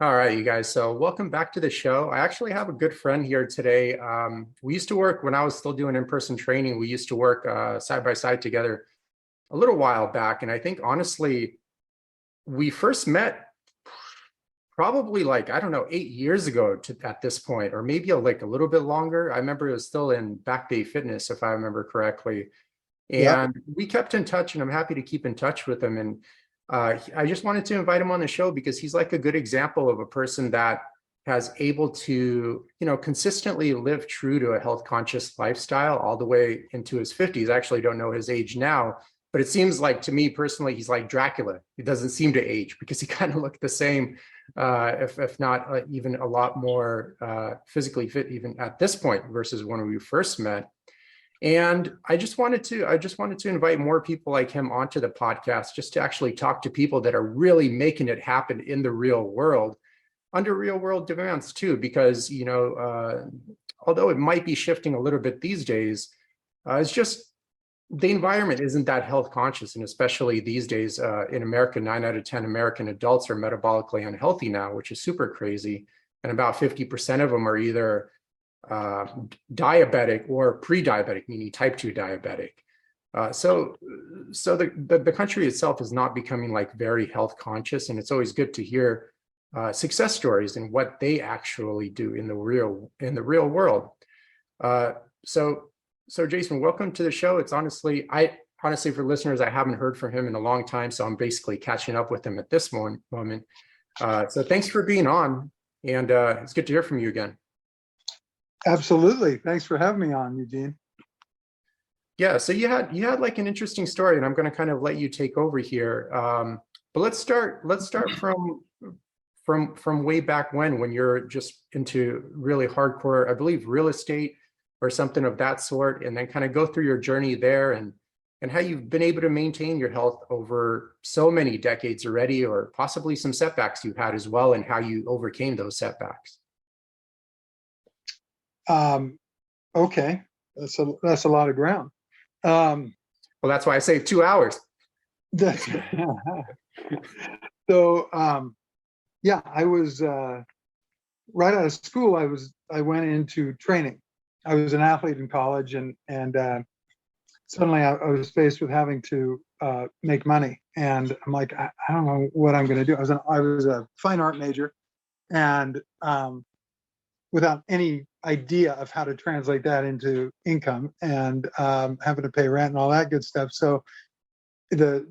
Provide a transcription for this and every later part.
All right, you guys. So welcome back to the show. I actually have a good friend here today. We used to work when I was still doing in-person training. We used to work side by side together a little while back. And I think honestly, we first met probably like, I don't know, 8 years ago at this point, or maybe like a little bit longer. I remember it was still in Back Bay Fitness, if I remember correctly. Yep. And we kept in touch, and I'm happy to keep in touch with him. And I just wanted to invite him on the show because he's like a good example of a person that has able to, consistently live true to a health conscious lifestyle all the way into his 50s. I actually don't know his age now, but it seems like to me personally, he's like Dracula. He doesn't seem to age because he kind of looked the same, if not even a lot more physically fit even at this point versus when we first met. And I just wanted to invite more people like him onto the podcast just to actually talk to people that are really making it happen in the real world under real world demands too, because although it might be shifting a little bit these days, it's just the environment isn't that health conscious, and especially these days in America, 9 out of 10 American adults are metabolically unhealthy now, which is super crazy, and about 50% of them are either uh, diabetic or pre-diabetic, meaning type 2 diabetic. So the country itself is not becoming like very health conscious, and it's always good to hear success stories and what they actually do in the real world. Uh, so so Jason, welcome to the show. It's honestly for listeners, I haven't heard from him in a long time, so I'm basically catching up with him at this moment. So thanks for being on, and it's good to hear from you again. Absolutely. Thanks for having me on, Eugene. Yeah, so you had like an interesting story, and I'm going to kind of let you take over here. But let's start from way back when you're just into really hardcore, I believe, real estate or something of that sort, and then kind of go through your journey there and how you've been able to maintain your health over so many decades already, or possibly some setbacks you've had as well, and how you overcame those setbacks. Um, okay, that's a lot of ground. Um, Well, that's why I say 2 hours. that's, so yeah, I was right out of school. I went into training. I was an athlete in college, and suddenly I was faced with having to make money, and I'm like, I don't know what I'm going to do. I was a fine art major, and without any idea of how to translate that into income, and having to pay rent and all that good stuff. So the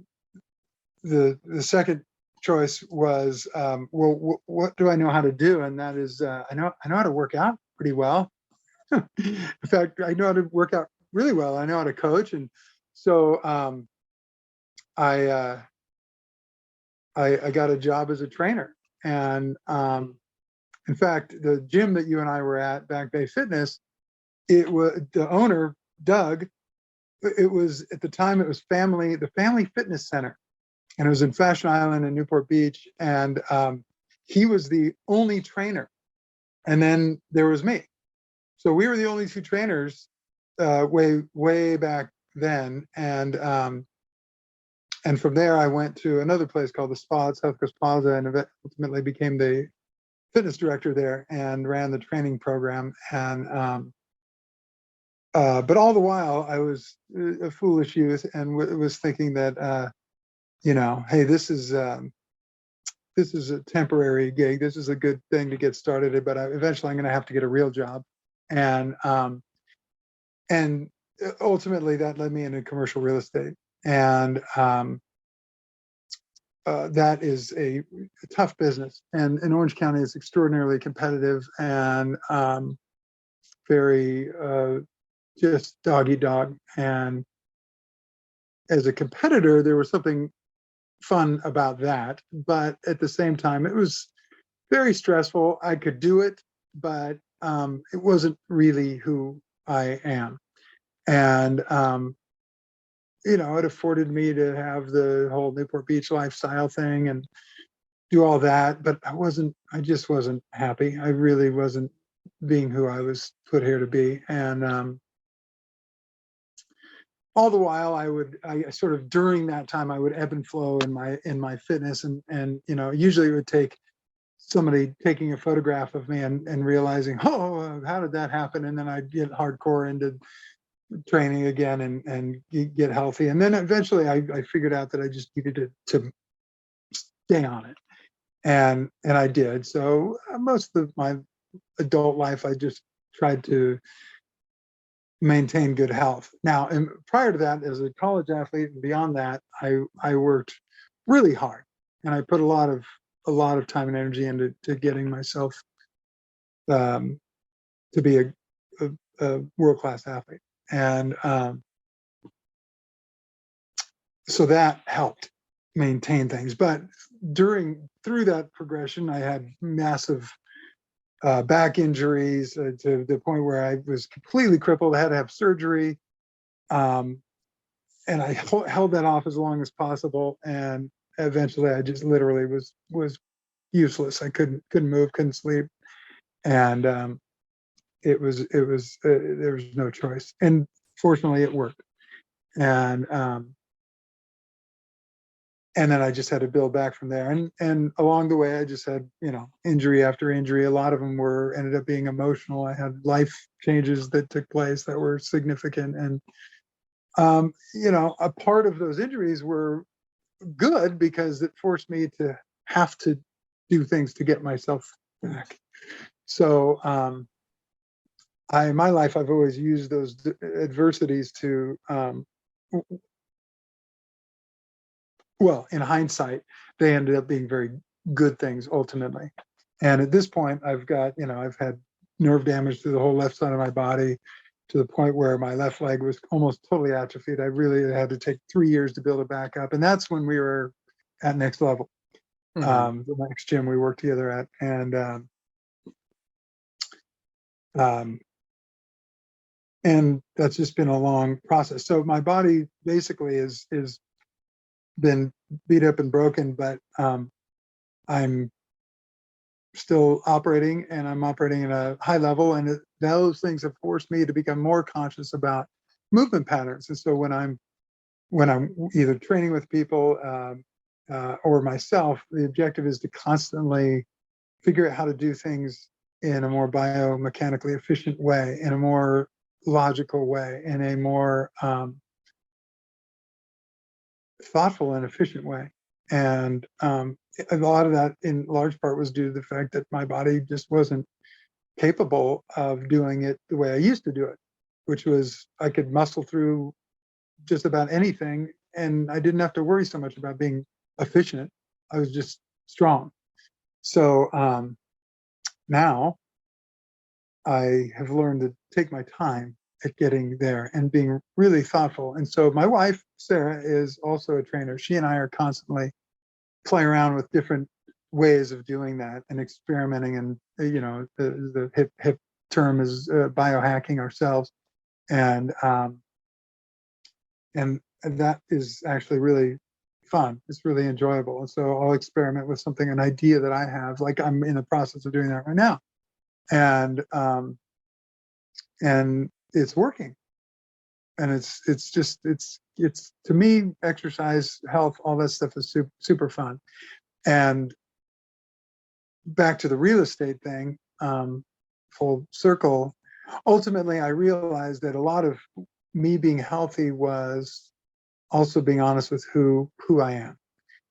second choice was, well, what do I know how to do? And that is, I know how to work out pretty well. In fact, I know how to work out really well. I know how to coach, and so I, I got a job as a trainer, and in fact, the gym that you and I were at, Back Bay Fitness, it was the owner, Doug. It was at the time it was the Family Fitness Center, and it was in Fashion Island in Newport Beach, and he was the only trainer, and then there was me. So we were the only two trainers way back then, and from there I went to another place called the Spa at South Coast Plaza, and ultimately became the fitness director there and ran the training program. And but all the while I was a foolish youth and was thinking that hey, this is a temporary gig. This is a good thing to get started, but eventually I'm going to have to get a real job. And ultimately that led me into commercial real estate. And that is a tough business, and in Orange County it's extraordinarily competitive and very just dog eat dog. And as a competitor, there was something fun about that, but at the same time it was very stressful. I could do it, but it wasn't really who I am. And it afforded me to have the whole Newport Beach lifestyle thing and do all that, but I just wasn't happy. I really wasn't being who I was put here to be. And all the while I sort of, during that time, I would ebb and flow in my fitness, and usually it would take somebody taking a photograph of me and realizing, oh, how did that happen? And then I'd get hardcore into training again and get healthy. And then eventually I figured out that I just needed to stay on it. And I did. So most of my adult life, I just tried to maintain good health. Now, and prior to that, as a college athlete and beyond that, I worked really hard, and I put a lot of time and energy into getting myself to be a world-class athlete. And so that helped maintain things. But through that progression, I had massive back injuries to the point where I was completely crippled. I had to have surgery, and I held that off as long as possible. And eventually, I just literally was useless. I couldn't move, couldn't sleep, and there was no choice. And fortunately, it worked. And then I just had to build back from there. And along the way, I just had, injury after injury. A lot of them ended up being emotional. I had life changes that took place that were significant. And, a part of those injuries were good because it forced me to have to do things to get myself back. So in my life, I've always used those adversities to, well, in hindsight, they ended up being very good things ultimately. And at this point, I've had nerve damage to the whole left side of my body to the point where my left leg was almost totally atrophied. I really had to take 3 years to build it back up. And that's when we were at Next Level, the next gym we worked together at. And that's just been a long process. So my body basically is been beat up and broken, but I'm still operating, and I'm operating at a high level, and those things have forced me to become more conscious about movement patterns. And so when I'm either training with people or myself, the objective is to constantly figure out how to do things in a more biomechanically efficient way, in a more logical way, in a more thoughtful and efficient way. And a lot of that in large part was due to the fact that my body just wasn't capable of doing it the way I used to do it, which was I could muscle through just about anything, and I didn't have to worry so much about being efficient. I was just strong. So now I have learned to take my time at getting there and being really thoughtful. And so my wife, Sarah, is also a trainer. She and I are constantly playing around with different ways of doing that and experimenting. And, the hip term is biohacking ourselves. And that is actually really fun. It's really enjoyable. And so I'll experiment with an idea that I have, like I'm in the process of doing that right now. And it's working. And it's to me, exercise, health, all that stuff is super fun. And back to the real estate thing, full circle, ultimately I realized that a lot of me being healthy was also being honest with who I am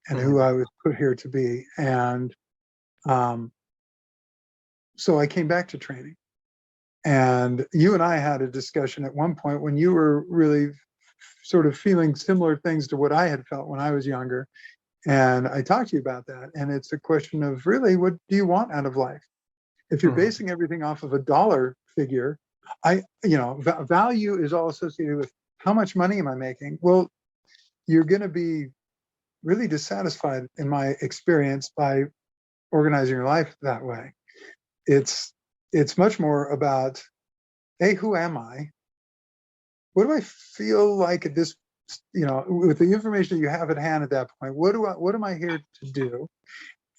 and who I was put here to be. And so I came back to training. And you and I had a discussion at one point when you were really sort of feeling similar things to what I had felt when I was younger. And I talked to you about that. And it's a question of really, what do you want out of life? If you're basing everything off of a dollar figure, value is all associated with how much money am I making? Well, you're going to be really dissatisfied, in my experience, by organizing your life that way. It's much more about, hey, who am I? What do I feel like at this, with the information you have at hand at that point, what am I here to do?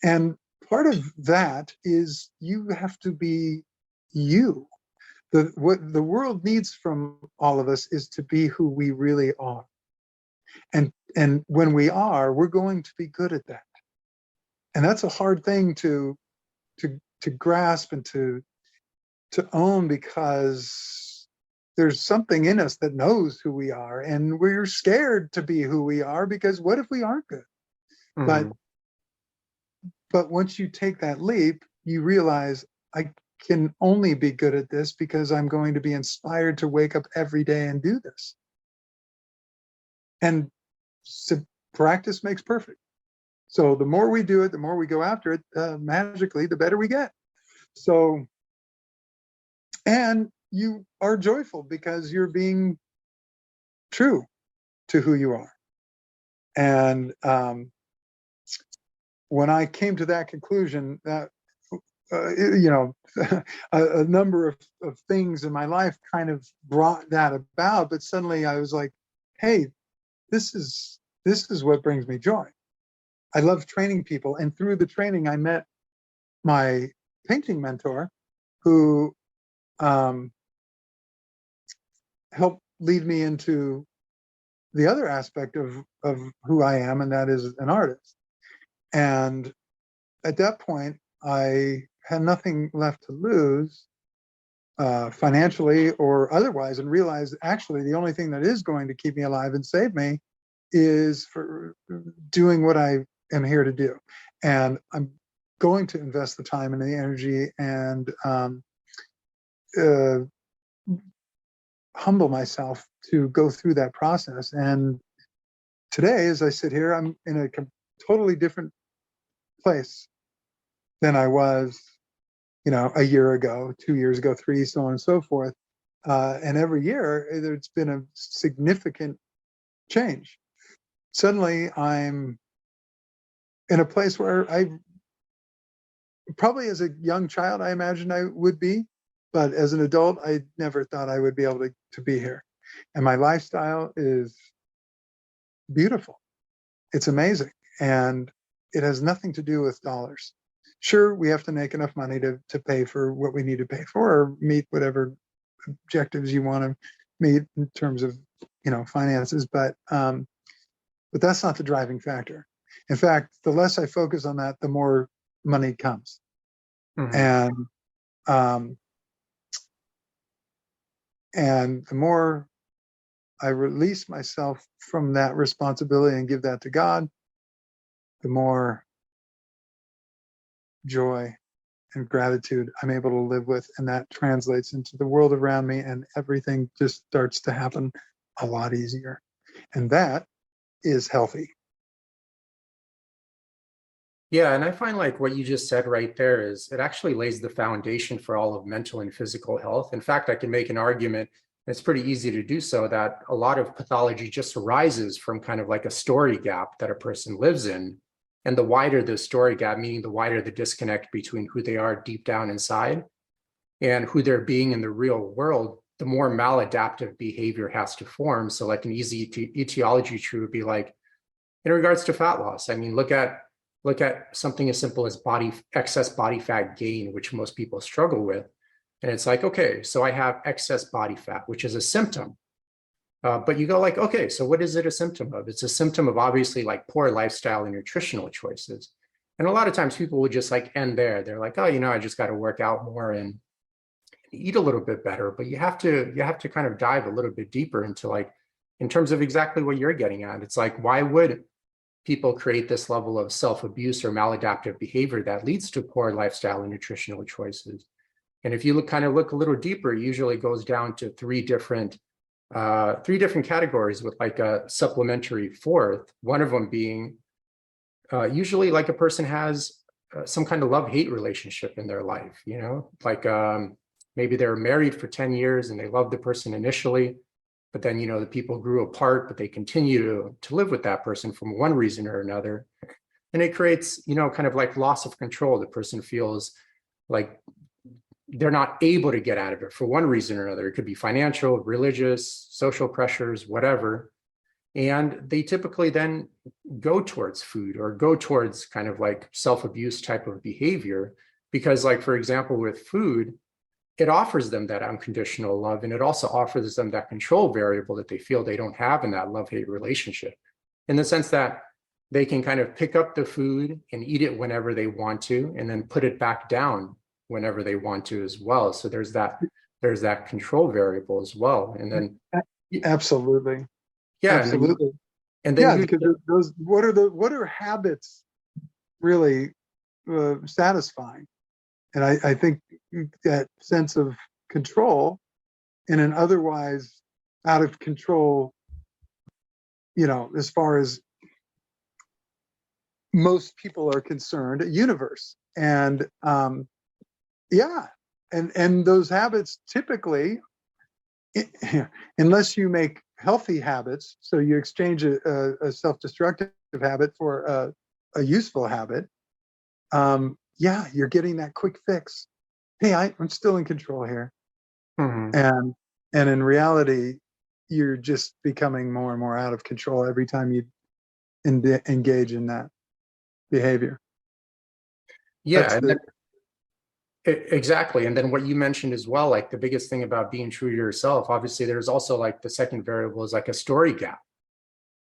And part of that is you have to be you. What the world needs from all of us is to be who we really are. And when we are, we're going to be good at that. And that's a hard thing to to grasp and to own, because there's something in us that knows who we are, and we're scared to be who we are, because what if we aren't good? Mhm. But once you take that leap, you realize I can only be good at this because I'm going to be inspired to wake up every day and do this. And so practice makes perfect. So the more we do it, the more we go after it, magically, the better we get. So, and you are joyful because you're being true to who you are. And when I came to that conclusion, that a number of things in my life kind of brought that about. But suddenly I was like, hey, this is what brings me joy. I love training people, and through the training, I met my painting mentor, who helped lead me into the other aspect of who I am, and that is an artist. And at that point, I had nothing left to lose, financially or otherwise, and realized actually the only thing that is going to keep me alive and save me is for doing what I am here to do. And I'm going to invest the time and the energy and humble myself to go through that process. And today, as I sit here, I'm in a totally different place than I was, a year ago, 2 years ago, 3, so on and so forth. And every year, there's been a significant change. Suddenly, I'm in a place where I probably, as a young child, I imagined I would be, but as an adult, I never thought I would be able to be here. And my lifestyle is beautiful. It's amazing. And it has nothing to do with dollars. Sure, we have to make enough money to pay for what we need to pay for, or meet whatever objectives you want to meet in terms of, finances. But that's not the driving factor. In fact, the less I focus on that, the more money comes. Mhm. And the more I release myself from that responsibility and give that to God, the more joy and gratitude I'm able to live with. And that translates into the world around me, and everything just starts to happen a lot easier. And that is healthy. Yeah, and I find like what you just said right there is it actually lays the foundation for all of mental and physical health. In fact, I can make an argument, and it's pretty easy to do so, that a lot of pathology just arises from kind of like a story gap that a person lives in. And the wider the story gap, meaning the wider the disconnect between who they are deep down inside and who they're being in the real world, the more maladaptive behavior has to form. So like an easy etiology tree would be like, in regards to fat loss, I mean, look at something as simple as excess body fat gain, which most people struggle with. And it's like, okay, so I have excess body fat, which is a symptom. But you go like, okay, so what is it a symptom of? It's a symptom of obviously like poor lifestyle and nutritional choices. And a lot of times people would just like end there. They're like, oh, I just got to work out more and eat a little bit better. But you have to kind of dive a little bit deeper into like, in terms of exactly what you're getting at. It's like, why would people create this level of self-abuse or maladaptive behavior that leads to poor lifestyle and nutritional choices? And if you look a little deeper, it usually goes down to three different categories with like a supplementary fourth. One of them being usually like a person has some kind of love-hate relationship in their life, like maybe they were married for 10 years and they loved the person initially, but then, the people grew apart, but they continue to live with that person for one reason or another. And it creates, kind of like loss of control. The person feels like they're not able to get out of it for one reason or another. It could be financial, religious, social pressures, whatever. And they typically then go towards food or go towards kind of like self-abuse type of behavior. Because like, for example, with food, it offers them that unconditional love, and it also offers them that control variable that they feel they don't have in that love-hate relationship. In the sense that they can kind of pick up the food and eat it whenever they want to, and then put it back down whenever they want to as well. So there's that control variable as well. And then Absolutely. yeah, Absolutely. and then Yeah, you, because those, what are habits really satisfying? And I think that sense of control in an otherwise out of control, as far as most people are concerned, universe. And yeah, and those habits typically, unless you make healthy habits, so you exchange a self-destructive habit for a useful habit, yeah, you're getting that quick fix. Hey, I'm still in control here. mhm. And in reality, you're just becoming more and more out of control every time you engage in that behavior. Yeah, That's and the then exactly. And then what you mentioned as well, like the biggest thing about being true to yourself, obviously there's also like the second variable is like a story gap.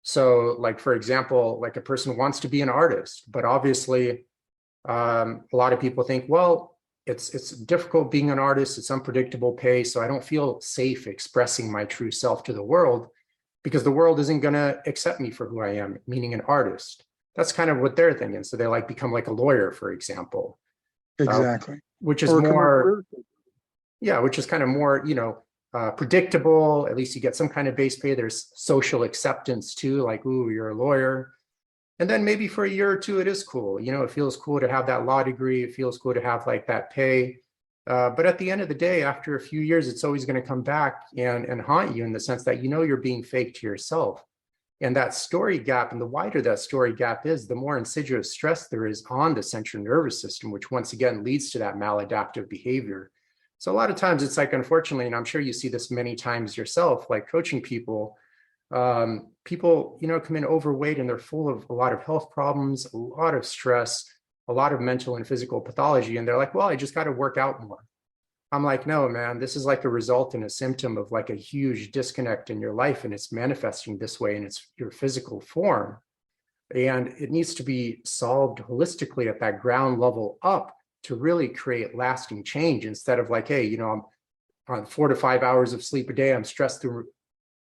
So like, for example, like a person wants to be an artist, but obviously a lot of people think, well, it's difficult being an artist, it's unpredictable pay, so I don't feel safe expressing my true self to the world because the world isn't going to accept me for who I am, meaning an artist. That's kind of what they're thinking. So they like become like a lawyer, for example, uh, exactly. which is Or a more, commercial. yeah, which is kind of more, predictable. At least you get some kind of base pay. There's social acceptance too, like, ooh, you're a lawyer. And then maybe for a year or two, it is cool. It feels cool to have that law degree. It feels cool to have like that pay. But at the end of the day, after a few years, it's always going to come back and haunt you in the sense that you're being fake to yourself. And that story gap, and the wider that story gap is, the more insidious stress there is on the central nervous system, which once again leads to that maladaptive behavior. So a lot of times it's like, unfortunately, and I'm sure you see this many times yourself, like coaching people, people, come in overweight and they're full of a lot of health problems, a lot of stress, a lot of mental and physical pathology. And they're like, well, I just got to work out more. I'm like, no, man, this is like a result and a symptom of like a huge disconnect in your life. And it's manifesting this way in your physical form. And it needs to be solved holistically at that ground level up to really create lasting change instead of like, hey, I'm on 4 to 5 hours of sleep a day. I'm stressed through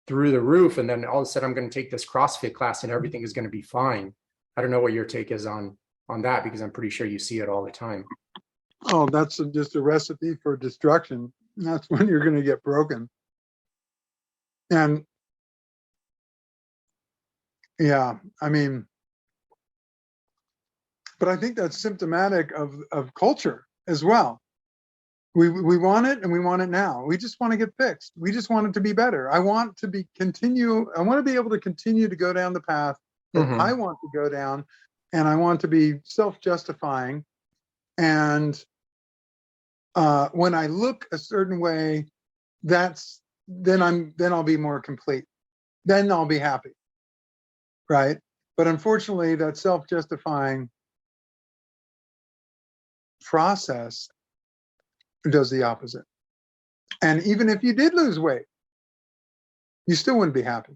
the roof. And then all of a sudden I'm going to take this CrossFit class and everything is going to be fine. I don't know what your take is on that, because I'm pretty sure you see it all the time. Oh, that's just a recipe for destruction. That's when you're going to get broken. And yeah, I mean, but I think that's symptomatic of culture as well. We want it and we want it now. We just want to get fixed. We just want it to be better. I want to be able to continue to go down the path that I want to go down, and I want to be self-justifying. And when I look a certain way, then I'll be more complete. Then I'll be happy. Right? But unfortunately, that self-justifying process does the opposite. And even if you did lose weight, you still wouldn't be happy.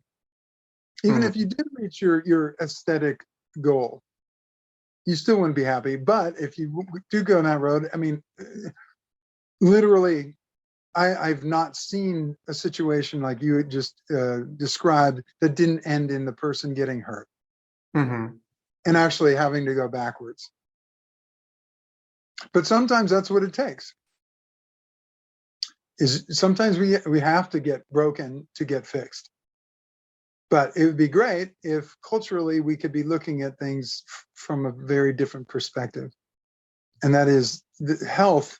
Even if you did reach your aesthetic goal, you still wouldn't be happy. But if you do go on that road, I mean, literally, I've not seen a situation like you had just described that didn't end in the person getting hurt and actually having to go backwards. But sometimes that's what it takes. Is sometimes we have to get broken to get fixed. But it would be great if culturally we could be looking at things from a very different perspective. And that is, health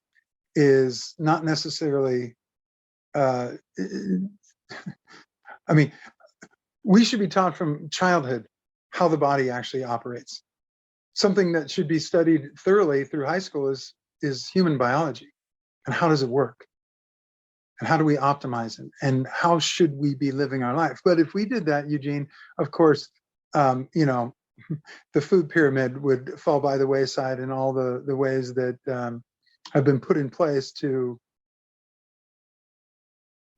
is not necessarily, I mean, we should be taught from childhood how the body actually operates. Something that should be studied thoroughly through high school is human biology. And how does it work? And how do we optimize it? And how should we be living our life? But if we did that, Eugene, of course, the food pyramid would fall by the wayside, and all the ways that have been put in place to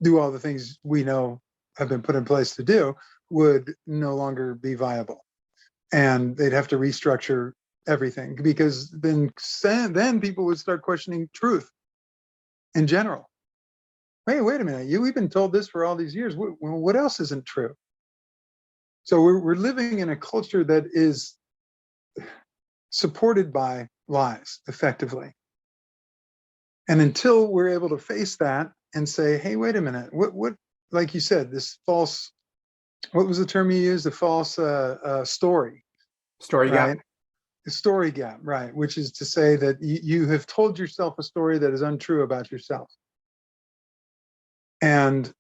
do all the things we know have been put in place to do would no longer be viable. and they'd have to restructure everything, because then people would start questioning truth in general. Wait a minute, we've been told this for all these years. What else isn't true? So we're living in a culture that is supported by lies, effectively. And until we're able to face that and say, hey, wait a minute, what, like you said, this false, what was the term you used? The false story. Story right? gap. The story gap, right? Which is to say that you have told yourself a story that is untrue about yourself. And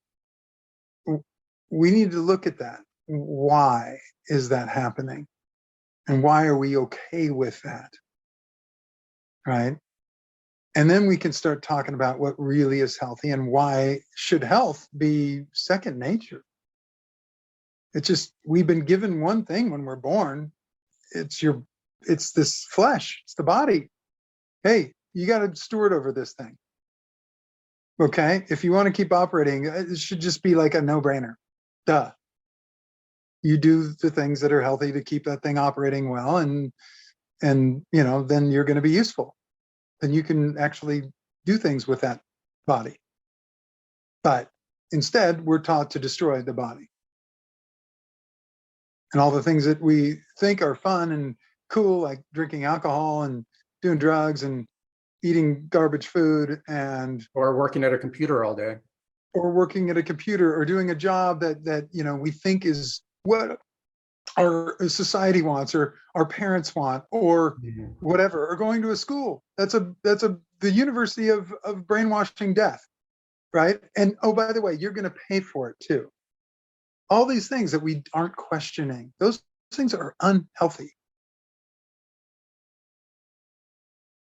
we need to look at that. Why is that happening? And why are we okay with that? Right? And then we can start talking about what really is healthy and why should health be second nature. It's just, we've been given one thing when we're born. It's this flesh, it's the body. Hey, you got to steward over this thing. Okay, if you want to keep operating, it should just be like a no-brainer. Duh. You do the things that are healthy to keep that thing operating well, and then you're going to be useful. Then you can actually do things with that body. But instead, we're taught to destroy the body. And all the things that we think are fun and cool, like drinking alcohol and doing drugs and eating garbage food or working at a computer all day, or working at a computer, or doing a job that we think is what our society wants, or our parents want, or whatever, or going to a school. That's the university of brainwashing death, right? And oh, by the way, you're going to pay for it too. All these things that we aren't questioning, those things are unhealthy.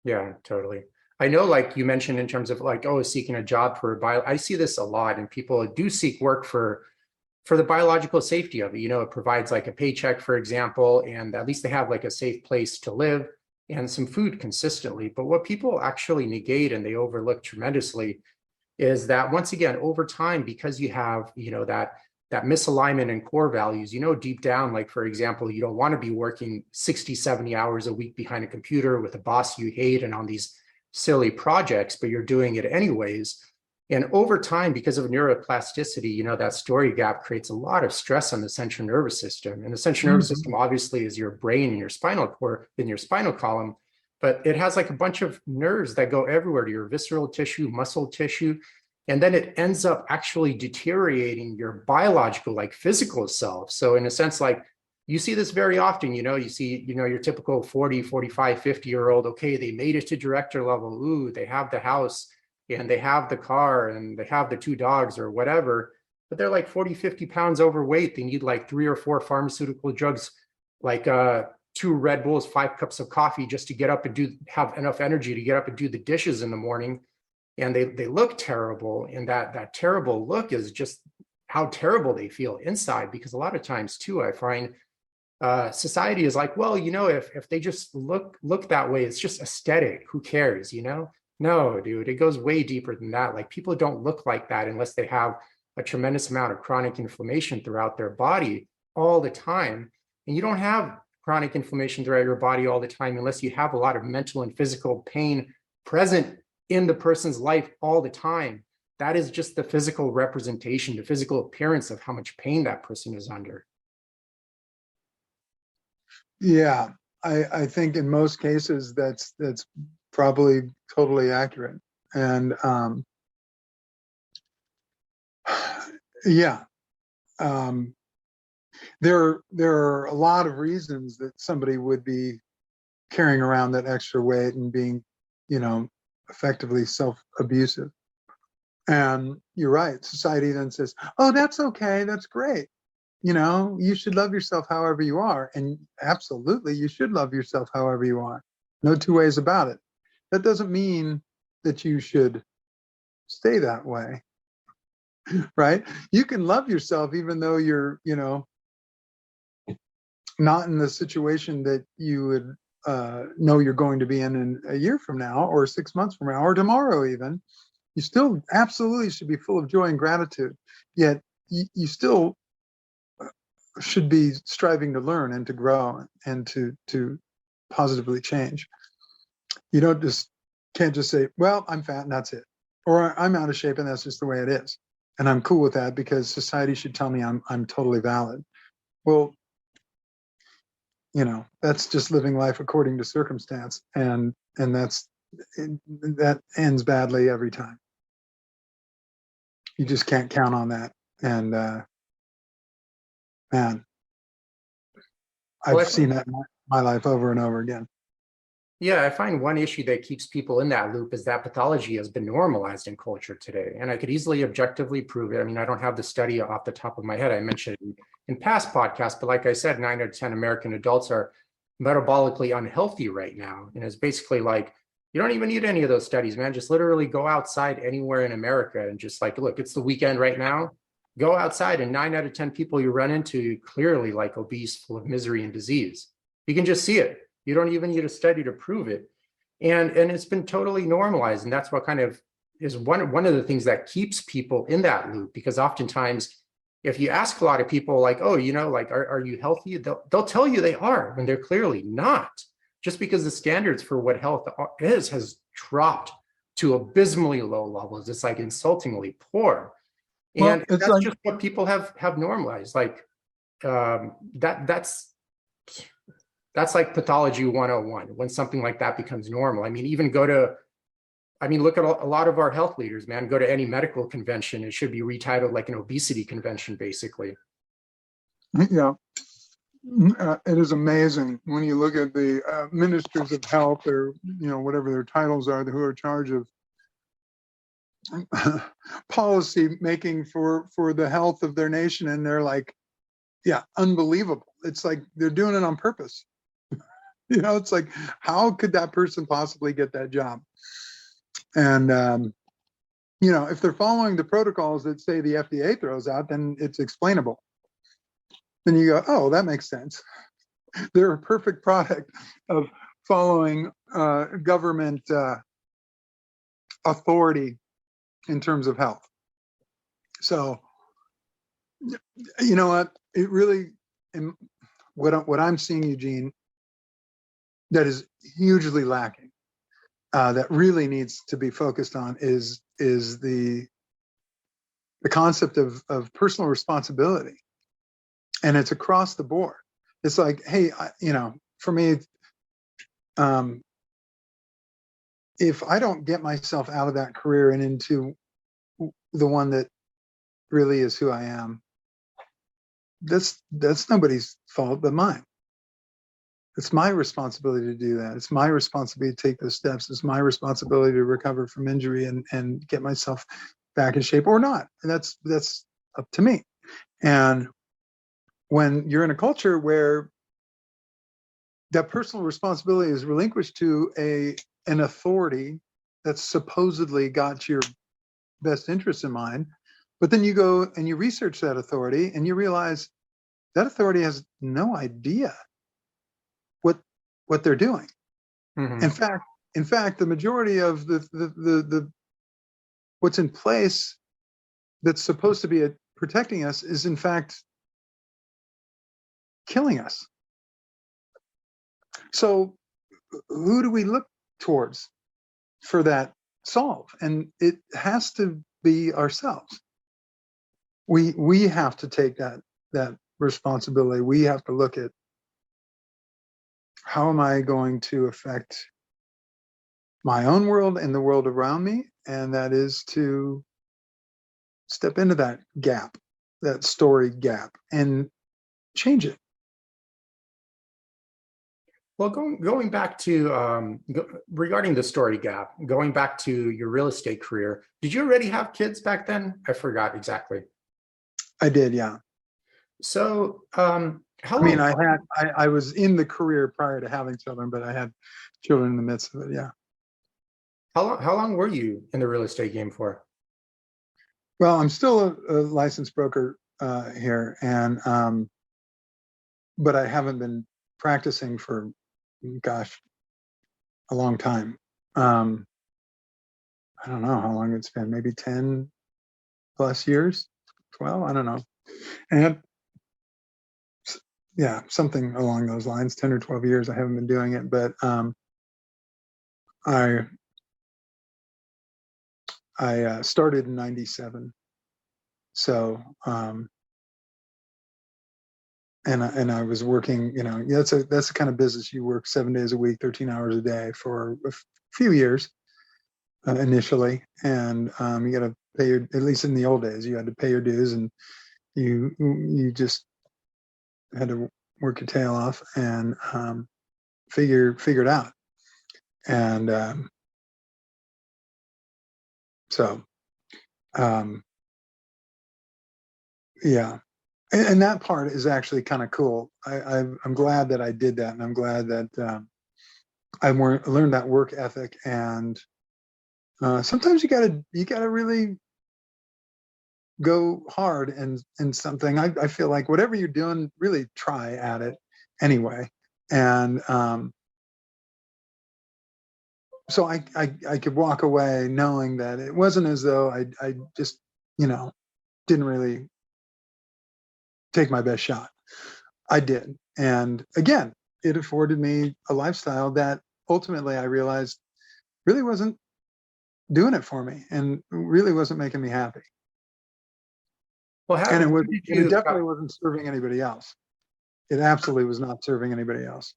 Yeah, totally. I know, like you mentioned, in terms of like, oh, seeking a job for I see this a lot, and people do seek work for the biological safety of it. It provides like a paycheck, for example, and at least they have like a safe place to live and some food consistently. But what people actually negate and they overlook tremendously is that, once again, over time, because you have, that misalignment in core values, deep down, like, for example, you don't want to be working 60, 70 hours a week behind a computer with a boss you hate and on these silly projects, but you're doing it anyways. And over time, because of neuroplasticity, that story gap creates a lot of stress on the central nervous system. And the central nervous system obviously is your brain and your spinal cord, in your spinal column, but it has like a bunch of nerves that go everywhere to your visceral tissue, muscle tissue. And then it ends up actually deteriorating your biological, like physical self. So in a sense, like, you see this very often, you see, your typical 40, 45, 50-year-old, okay, they made it to director level. Ooh, they have the house and they have the car and they have the 2 dogs or whatever, but they're like 40, 50 pounds overweight. They need like 3 or 4 pharmaceutical drugs, like 2 Red Bulls, 5 cups of coffee, just to get up and have enough energy to get up and do the dishes in the morning. And they look terrible. And that terrible look is just how terrible they feel inside. Because a lot of times too, I find society is like, well, if they just look that way, it's just aesthetic. Who cares? No, dude, it goes way deeper than that. Like, people don't look like that unless they have a tremendous amount of chronic inflammation throughout their body all the time. And you don't have chronic inflammation throughout your body all the time unless you have a lot of mental and physical pain present in the person's life all the time. That is just the physical representation, the physical appearance of how much pain that person is under. Yeah, I think in most cases that's probably totally accurate. And yeah, there are a lot of reasons that somebody would be carrying around that extra weight and being, effectively self-abusive. And you're right. Society then says, oh, that's okay. That's great. You should love yourself however you are. And absolutely, you should love yourself however you are. No 2 ways about it. That doesn't mean that you should stay that way, right? You can love yourself even though you're, not in the situation that you would know you're going to be in a year from now, or 6 months from now, or tomorrow even. You still absolutely should be full of joy and gratitude. Yet you still should be striving to learn and to grow and to positively change. You can't just say, well, I'm fat and that's it. Or I'm out of shape and that's just the way it is. And I'm cool with that because society should tell me I'm totally valid. Well, that's just living life according to circumstance. And that ends badly every time. You just can't count on that. And man, I've seen that in my life over and over again. Yeah, I find one issue that keeps people in that loop is that pathology has been normalized in culture today. And I could easily objectively prove it. I mean, I don't have the study off the top of my head. I mentioned it in past podcasts, but like I said, 9 out of 10 American adults are metabolically unhealthy right now. And it's basically like, you don't even need any of those studies, man. Just literally go outside anywhere in America and just like, look, it's the weekend right now. Go outside and 9 out of 10 people you run into clearly like obese, full of misery and disease. You can just see it. You don't even need a study to prove it. And it's been totally normalized. And that's what kind of is one of the things that keeps people in that loop, because oftentimes if you ask a lot of people like, oh, like, are you healthy? They'll tell you they are when they're clearly not, just because the standards for what health is has dropped to abysmally low levels. It's like insultingly poor. And that's like, just what people have normalized. Like that's like pathology 101 when something like that becomes normal. I mean, look at a lot of our health leaders, man. Go to any medical convention. It should be retitled like an obesity convention, basically. Yeah. It is amazing when you look at the ministers of health or, whatever their titles are, who are in charge of policy making for the health of their nation. And they're like, yeah, unbelievable. It's like they're doing it on purpose. It's like, how could that person possibly get that job? And, if they're following the protocols that say the FDA throws out, then it's explainable. Then you go, oh, that makes sense. They're a perfect product of following government authority in terms of health. So, you know what? It really, what I'm seeing, Eugene, that is hugely lacking, that really needs to be focused on is the concept of personal responsibility. And it's across the board. It's like, hey, for me, if I don't get myself out of that career and into the one that really is who I am, that's nobody's fault but mine. It's my responsibility to do that. It's my responsibility to take those steps. It's my responsibility to recover from injury and get myself back in shape or not. And that's up to me. And when you're in a culture where that personal responsibility is relinquished to an authority that's supposedly got your best interests in mind, but then you go and you research that authority and you realize that authority has no idea what they're doing. Mm-hmm. In fact, the majority of the what's in place that's supposed to be protecting us is in fact killing us. So who do we look towards for that solve? And it has to be ourselves. We have to take that responsibility. We have to look at, how am I going to affect my own world and the world around me? And that is to step into that gap, that story gap, and change it. Well, going back to regarding the story gap, going back to your real estate career, did you already have kids back then? I forgot exactly. I did, yeah. So, how long? I was in the career prior to having children, but I had children in the midst of it, yeah. How long were you in the real estate game for? Well, I'm still a licensed broker here, and but I haven't been practicing for, gosh, a long time. I don't know how long it's been, maybe 10 plus years, 12, I don't know. And yeah, something along those lines, 10 or 12 years. I haven't been doing it, but I started in 97. So, and I was working, that's the kind of business you work 7 days a week, 13 hours a day for a few years initially. And you got to pay your, at least in the old days, you had to pay your dues, and you just had to work your tail off and figure it out. And so, yeah. And that part is actually kind of cool. I'm glad that I did that, and I'm glad that I learned that work ethic. And sometimes you gotta really go hard in something. I feel like whatever you're doing, really try at it anyway. And so I could walk away knowing that it wasn't as though I just didn't really take my best shot. I did. And again, it afforded me a lifestyle that ultimately I realized really wasn't doing it for me and really wasn't making me happy. Well, And it definitely wasn't serving anybody else. It absolutely was not serving anybody else.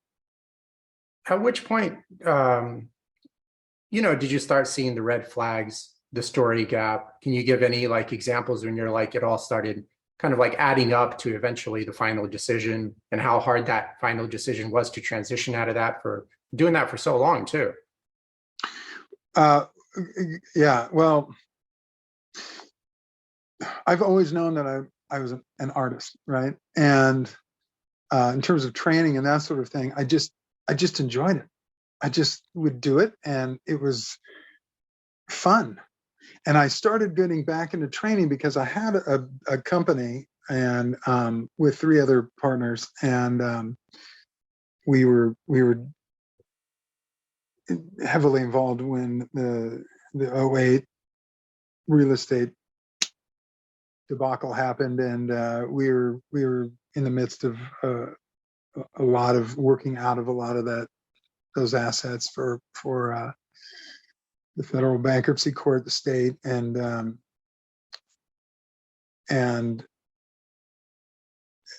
At which point, did you start seeing the red flags, the story gap? Can you give any like examples when you're like, it all started kind of like adding up to eventually the final decision, and how hard that final decision was to transition out of that, for doing that for so long too? Yeah, well, I've always known that I was an artist, right? And in terms of training and that sort of thing, I just enjoyed it. I just would do it, and it was fun. And I started getting back into training because I had a company, and with 3 other partners, and we were heavily involved when the 08 real estate debacle happened, and we were in the midst of a lot of working out of a lot of those assets for the federal bankruptcy court, the state, and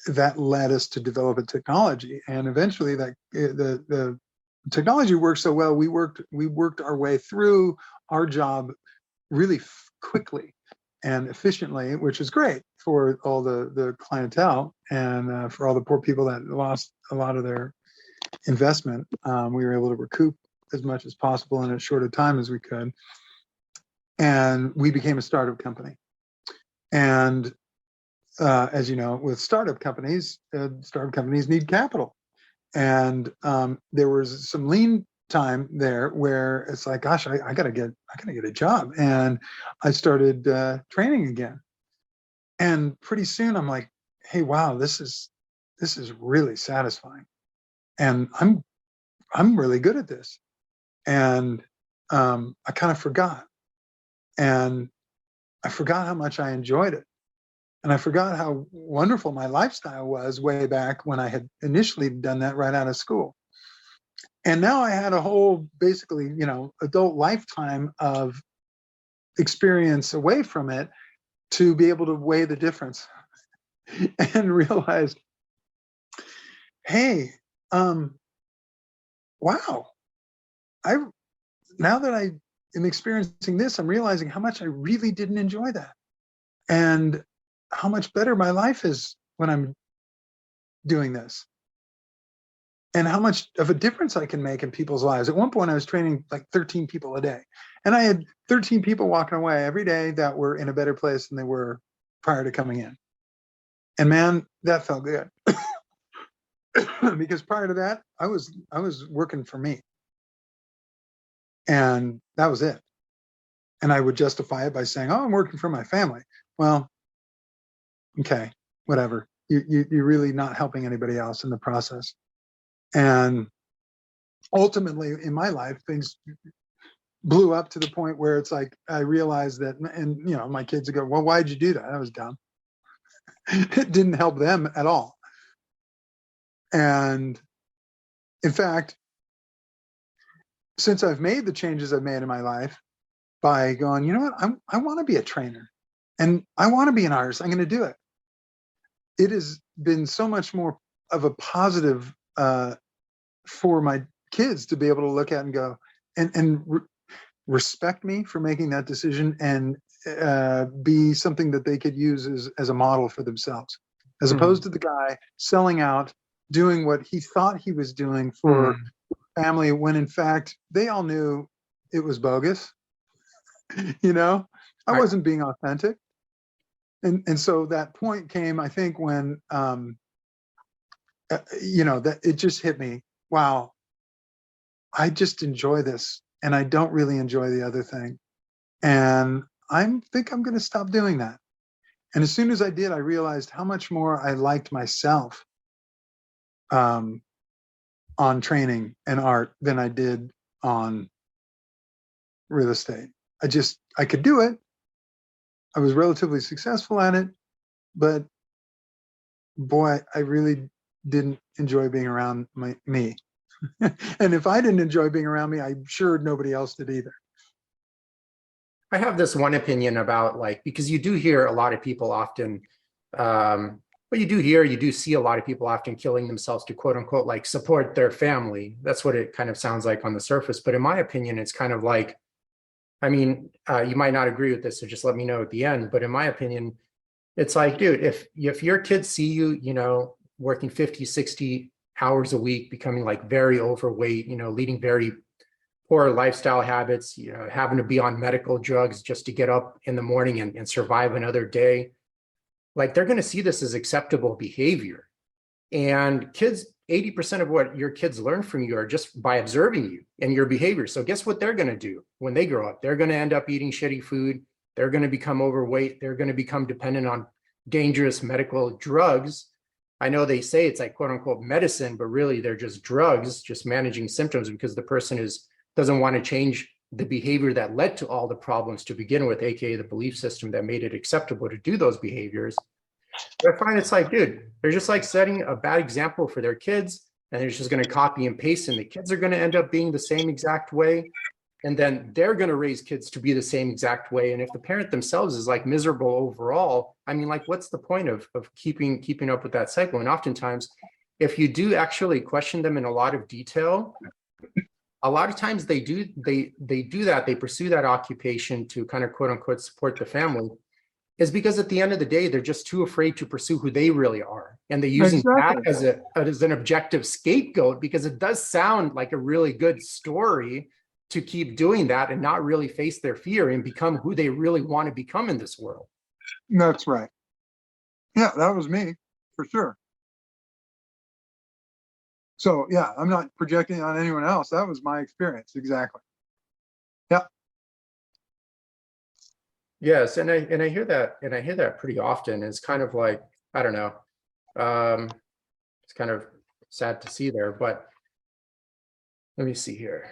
that led us to develop a technology. And eventually, that the technology worked so well, we worked our way through our job really quickly and efficiently, which is great for all the clientele and for all the poor people that lost a lot of their investment. We were able to recoup as much as possible in as short a time as we could. And we became a startup company. And as you know, with startup companies need capital. And there was some lean time there where it's like, gosh, I gotta get a job. And I started training again. And pretty soon I'm like, hey, wow, this is really satisfying. And I'm really good at this. And I kind of forgot. And I forgot how much I enjoyed it. And I forgot how wonderful my lifestyle was way back when I had initially done that right out of school. And now I had a whole, basically, adult lifetime of experience away from it to be able to weigh the difference and realize, hey, wow, now that I am experiencing this, I'm realizing how much I really didn't enjoy that, and how much better my life is when I'm doing this, and how much of a difference I can make in people's lives. At one point, I was training like 13 people a day, and I had 13 people walking away every day that were in a better place than they were prior to coming in. And man, that felt good. Because prior to that, I was working for me. And that was it. And I would justify it by saying, oh, I'm working for my family. Well, okay, whatever. You're really not helping anybody else in the process. And ultimately, in my life, things blew up to the point where it's like, I realized that, and my kids would go, well, why'd you do that? That was dumb. It didn't help them at all. And in fact, since I've made the changes I've made in my life by going, you know what, I want to be a trainer and I want to be an artist, I'm going to do it. It has been so much more of a positive for my kids to be able to look at and go and respect me for making that decision, and be something that they could use as a model for themselves, as opposed to the guy selling out, doing what he thought he was doing for family, when in fact they all knew it was bogus. You know, I wasn't being authentic. And so that point came, I think, when, you know, that it just hit me. Wow, I just enjoy this and I don't really enjoy the other thing. And think I'm going to stop doing that. And as soon as I did, I realized how much more I liked myself on training and art than I did on real estate. I could do it. I was relatively successful at it, but boy, I really didn't enjoy being around me. And if I didn't enjoy being around me, I'm sure nobody else did either. I have this one opinion about, like, because you do hear a lot of people often, but you do see a lot of people often killing themselves to, quote unquote, like, support their family. That's what it kind of sounds like on the surface. But in my opinion, it's kind of like, I mean, you might not agree with this, so just let me know at the end. But in my opinion, it's like, dude, if your kids see you, you know, working 50, 60 hours a week, becoming like very overweight, you know, leading very poor lifestyle habits, you know, having to be on medical drugs just to get up in the morning and survive another day, like, they're going to see this as acceptable behavior. And kids, 80% of what your kids learn from you are just by observing you and your behavior. So guess what they're going to do when they grow up? They're going to end up eating shitty food. They're going to become overweight. They're going to become dependent on dangerous medical drugs. I know they say it's like, quote unquote, medicine, but really they're just drugs, just managing symptoms, because the person doesn't want to change the behavior that led to all the problems to begin with, aka the belief system that made it acceptable to do those behaviors. But I find it's like, dude, they're just like setting a bad example for their kids, and they're just going to copy and paste, and the kids are going to end up being the same exact way. And then they're going to raise kids to be the same exact way. And if the parent themselves is like miserable overall, I mean, like, what's the point of keeping up with that cycle? And oftentimes, if you do actually question them in a lot of detail, a lot of times they do that, they pursue that occupation to kind of, quote unquote, support the family, is because at the end of the day, they're just too afraid to pursue who they really are. And they're using that as an objective scapegoat, because it does sound like a really good story to keep doing that and not really face their fear and become who they really want to become in this world. That's right. Yeah, that was me, for sure. So yeah, I'm not projecting on anyone else. That was my experience, exactly. Yeah. Yes, and I hear that pretty often. It's kind of like, I don't know. It's kind of sad to see there, but let me see here.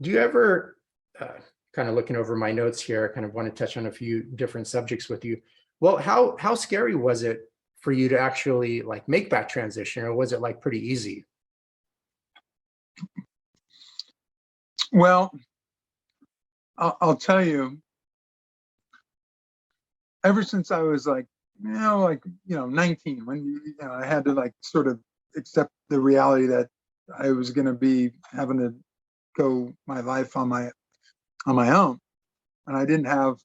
Do you ever, kind of looking over my notes here, I kind of want to touch on a few different subjects with you. Well, how scary was it for you to actually like make that transition, or was it like pretty easy? Well, I'll tell you, ever since I was like 19, when I had to like sort of accept the reality that I was going to be having to go my life on my own, and I didn't have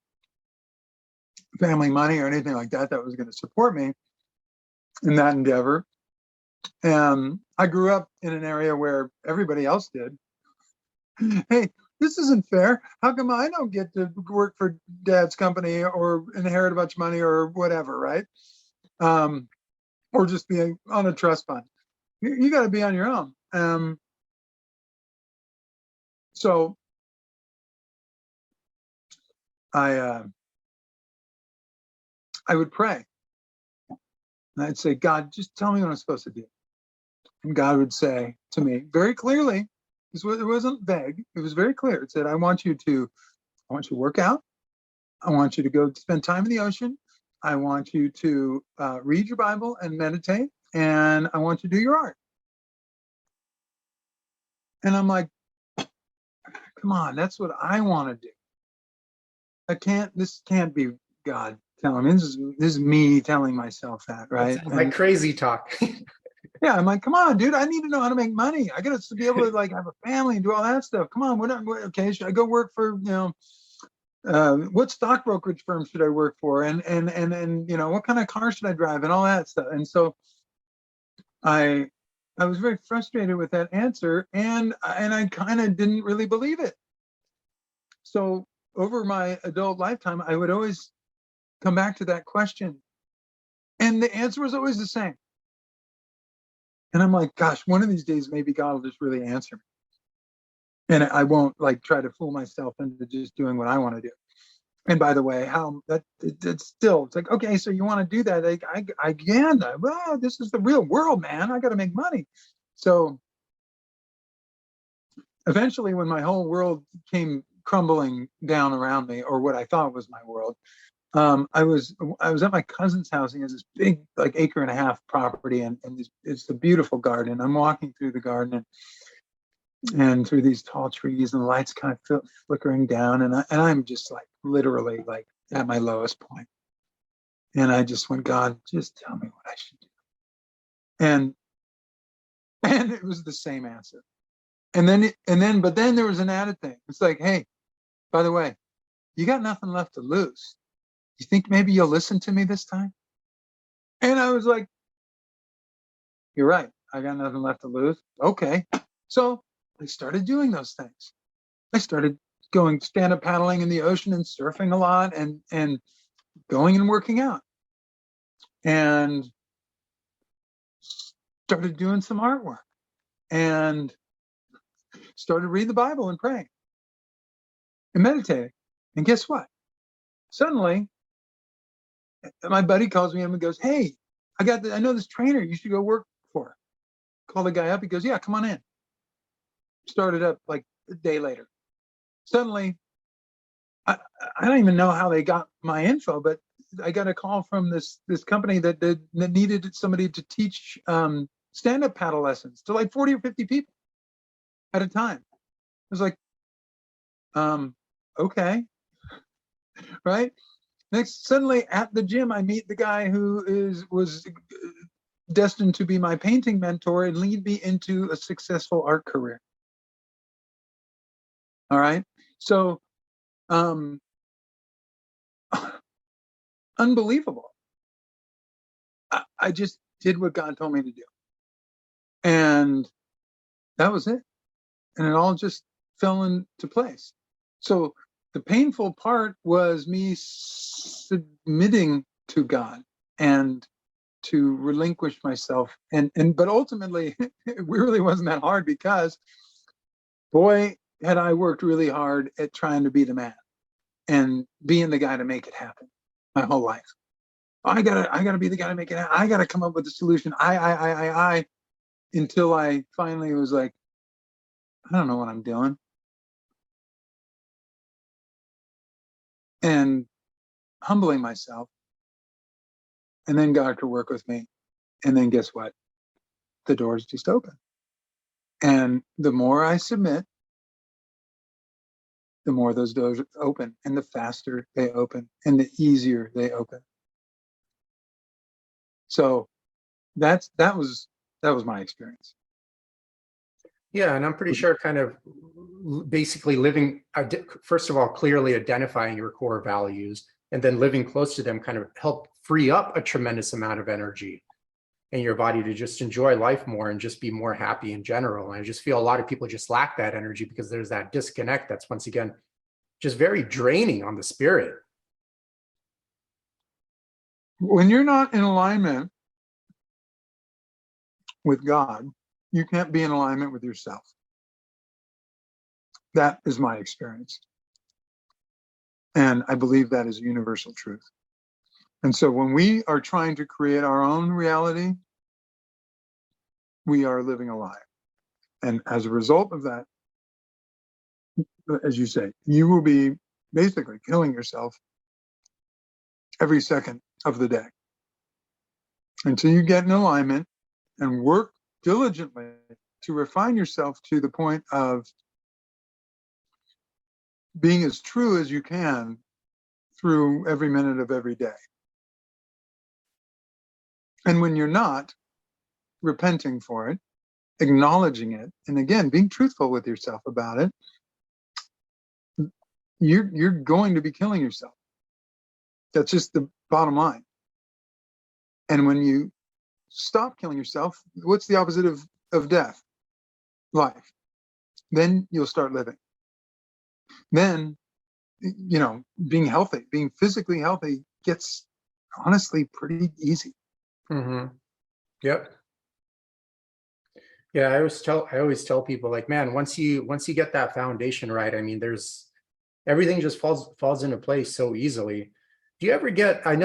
family money or anything like that was going to support me in that endeavor. And I grew up in an area where everybody else did. Hey, this isn't fair. How come I don't get to work for dad's company or inherit a bunch of money or whatever, right? Or just be on a trust fund. You got to be on your own. So I would pray. And I'd say, God, just tell me what I'm supposed to do. And God would say to me very clearly, it wasn't vague, it was very clear. It said, I want you to work out. I want you to go spend time in the ocean. I want you to read your Bible and meditate. and I want you to do your art. And I'm like, come on, that's what I want to do. This can't be God telling me. This is me telling myself that, right? Sounds like crazy talk. Yeah, I'm like, come on, dude, I need to know how to make money. I got to be able to like have a family and do all that stuff. Come on, okay, should I go work for, what stock brokerage firm should I work for? And what kind of car should I drive and all that stuff. And so I was very frustrated with that answer, and I kind of didn't really believe it. So over my adult lifetime, I would always come back to that question, and the answer was always the same. And I'm like, gosh, one of these days, maybe God will just really answer me. And I won't like try to fool myself into just doing what I want to do. And by the way, it's like, okay, so you want to do that? Like, well, this is the real world, man. I got to make money. So eventually, when my whole world came crumbling down around me, or what I thought was my world, I was at my cousin's house. He has this big, like, 1.5-acre property, and it's a beautiful garden. I'm walking through the garden and through these tall trees, and the lights kind of flickering down, and I'm just like literally like at my lowest point. And I just went, God, just tell me what I should do. And it was the same answer. But then there was an added thing. It's like, hey, by the way, you got nothing left to lose. You think maybe you'll listen to me this time? And I was like, you're right. I got nothing left to lose. Okay. So I started doing those things. I started going stand-up paddling in the ocean and surfing a lot, and going and working out, and started doing some artwork, and started reading the Bible and praying and meditating. And guess what? Suddenly, my buddy calls me in and goes, hey, I know this trainer you should go work for. Call the guy up. He goes, yeah, come on in. Started up like a day later. Suddenly, I don't even know how they got my info, but I got a call from this company that needed somebody to teach stand-up paddle lessons to like 40 or 50 people at a time. I was like, okay, right? Suddenly at the gym, I meet the guy who was destined to be my painting mentor and lead me into a successful art career. All right. So, unbelievable. I just did what God told me to do. And that was it. And it all just fell into place. So the painful part was me submitting to God and to relinquish myself. But ultimately, it really wasn't that hard, because boy, had I worked really hard at trying to be the man and being the guy to make it happen my whole life. I gotta be the guy to make it happen. I gotta come up with a solution. Until I finally was like, I don't know what I'm doing. And humbling myself. And then God could work with me. And then guess what? The doors just open. And the more I submit, the more those doors open, and the faster they open, and the easier they open. So that was my experience. Yeah, and I'm pretty sure kind of basically living, first of all, clearly identifying your core values, and then living close to them kind of help free up a tremendous amount of energy in your body to just enjoy life more and just be more happy in general. And I just feel a lot of people just lack that energy because there's that disconnect that's, once again, just very draining on the spirit. When you're not in alignment with God, you can't be in alignment with yourself. That is my experience. And I believe that is a universal truth. And so when we are trying to create our own reality, we are living a lie. And as a result of that, as you say, you will be basically killing yourself every second of the day until you get in alignment and work diligently to refine yourself to the point of being as true as you can through every minute of every day. And when you're not, repenting for it, acknowledging it, and again, being truthful with yourself about it, you're going to be killing yourself. That's just the bottom line. And when you stop killing yourself, what's the opposite of death? Life. Then you'll start living. Then, being healthy, being physically healthy gets honestly pretty easy. Mm-hmm. Yep. Yeah, I always tell people, like, man, once you get that foundation right, I mean, there's everything just falls into place so easily. Do you ever get, I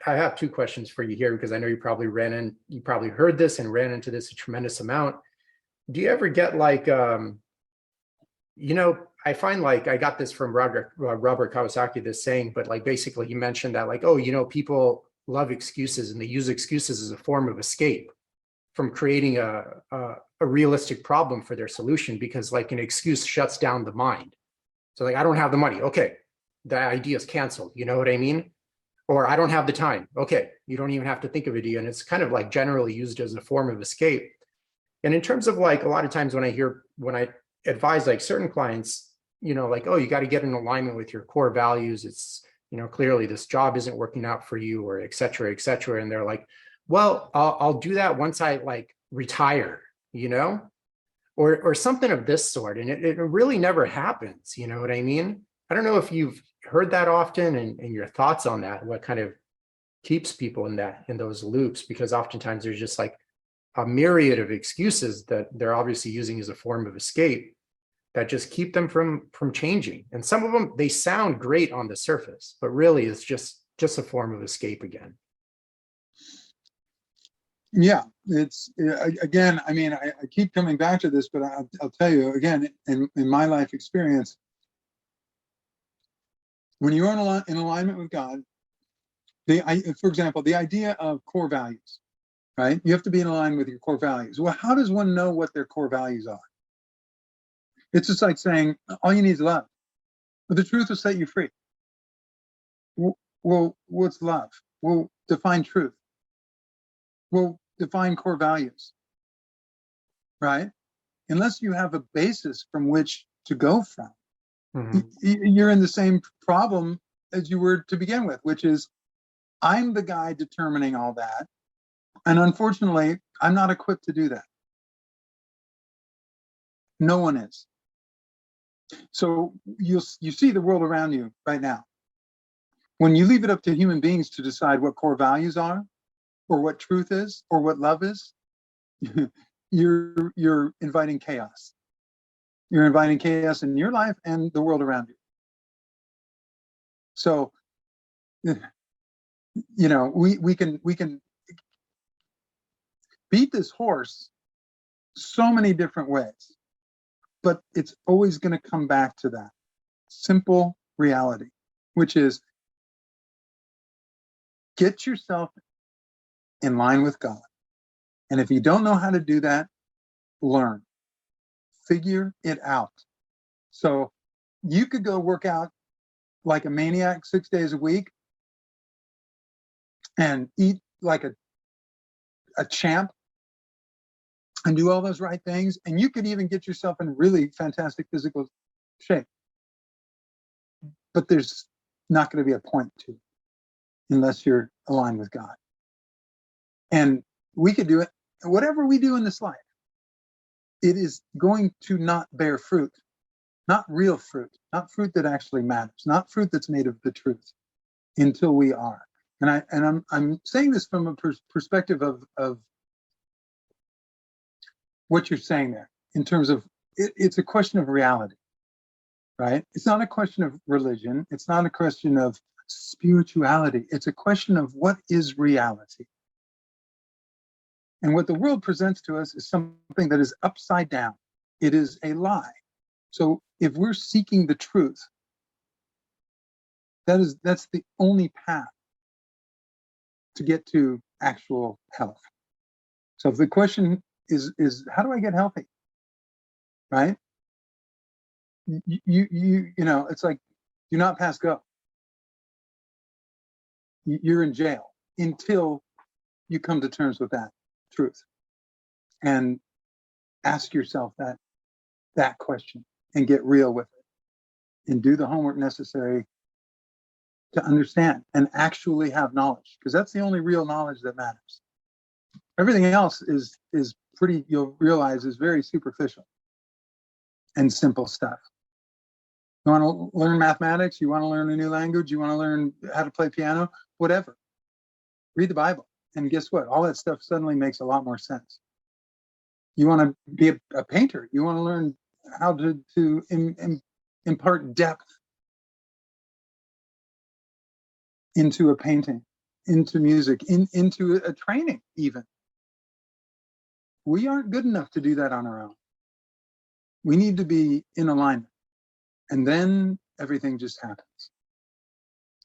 have two questions for you here, because I know you probably heard this and ran into this a tremendous amount. Do you ever get like, I find, like, I got this from Robert Kawasaki, this saying, but like basically he mentioned that, like, oh, people love excuses and they use excuses as a form of escape from creating a realistic problem for their solution, because like an excuse shuts down the mind. So like, I don't have the money. Okay. The idea is canceled. You know what I mean? Or I don't have the time. Okay. You don't even have to think of it. And it's kind of like generally used as a form of escape. And in terms of, like, a lot of times when I advise like certain clients, like, oh, you got to get in alignment with your core values. It's, clearly this job isn't working out for you, or et cetera, et cetera. And they're like, well, I'll do that once I like retire, or something of this sort. And it really never happens. You know what I mean? I don't know if you've heard that often, and your thoughts on that, what kind of keeps people in those loops, because oftentimes there's just like a myriad of excuses that they're obviously using as a form of escape that just keep them from changing. And some of them, they sound great on the surface, but really it's just a form of escape again. Yeah, it's again, I mean, I keep coming back to this, but I'll tell you again, in my life experience, when you're in alignment with God, for example, the idea of core values, right? You have to be in line with your core values. Well, how does one know what their core values are? It's just like saying, all you need is love. But the truth will set you free. Well, what's love? Well, define truth. Well, define core values, right? Unless you have a basis from which to go from, you're in the same problem as you were to begin with, which is, I'm the guy determining all that. And unfortunately, I'm not equipped to do that. No one is. So you see the world around you right now. When you leave it up to human beings to decide what core values are, or what truth is, or what love is, you're inviting chaos. You're inviting chaos in your life and the world around you. So, we can beat this horse so many different ways, but it's always going to come back to that simple reality, which is, get yourself in line with God. And if you don't know how to do that, learn, figure it out. So you could go work out like a maniac 6 days a week and eat like a champ and do all those right things. And you could even get yourself in really fantastic physical shape. But there's not going to be a point to it unless you're aligned with God. And we could do it. Whatever we do in this life, it is going to not bear fruit, not real fruit, not fruit that actually matters, not fruit that's made of the truth, until we are. And I'm saying this from a perspective of what you're saying there, in terms of it's a question of reality, right? It's not a question of religion. It's not a question of spirituality. It's a question of what is reality. And what the world presents to us is something that is upside down. It is a lie. So if we're seeking the truth, that's the only path to get to actual health. So if the question is how do I get healthy? Right? You know, it's like, do not pass go. You're in jail until you come to terms with that truth and ask yourself that question and get real with it and do the homework necessary to understand and actually have knowledge, because that's the only real knowledge that matters. Everything else is pretty, you'll realize, is very superficial and simple stuff. You want to learn mathematics, you want to learn a new language, you want to learn how to play piano, whatever. Read the Bible, and guess what? All that stuff suddenly makes a lot more sense. You want to be a painter, you want to learn how to impart depth into a painting, into music, into a training even. We aren't good enough to do that on our own. We need to be in alignment. And then everything just happens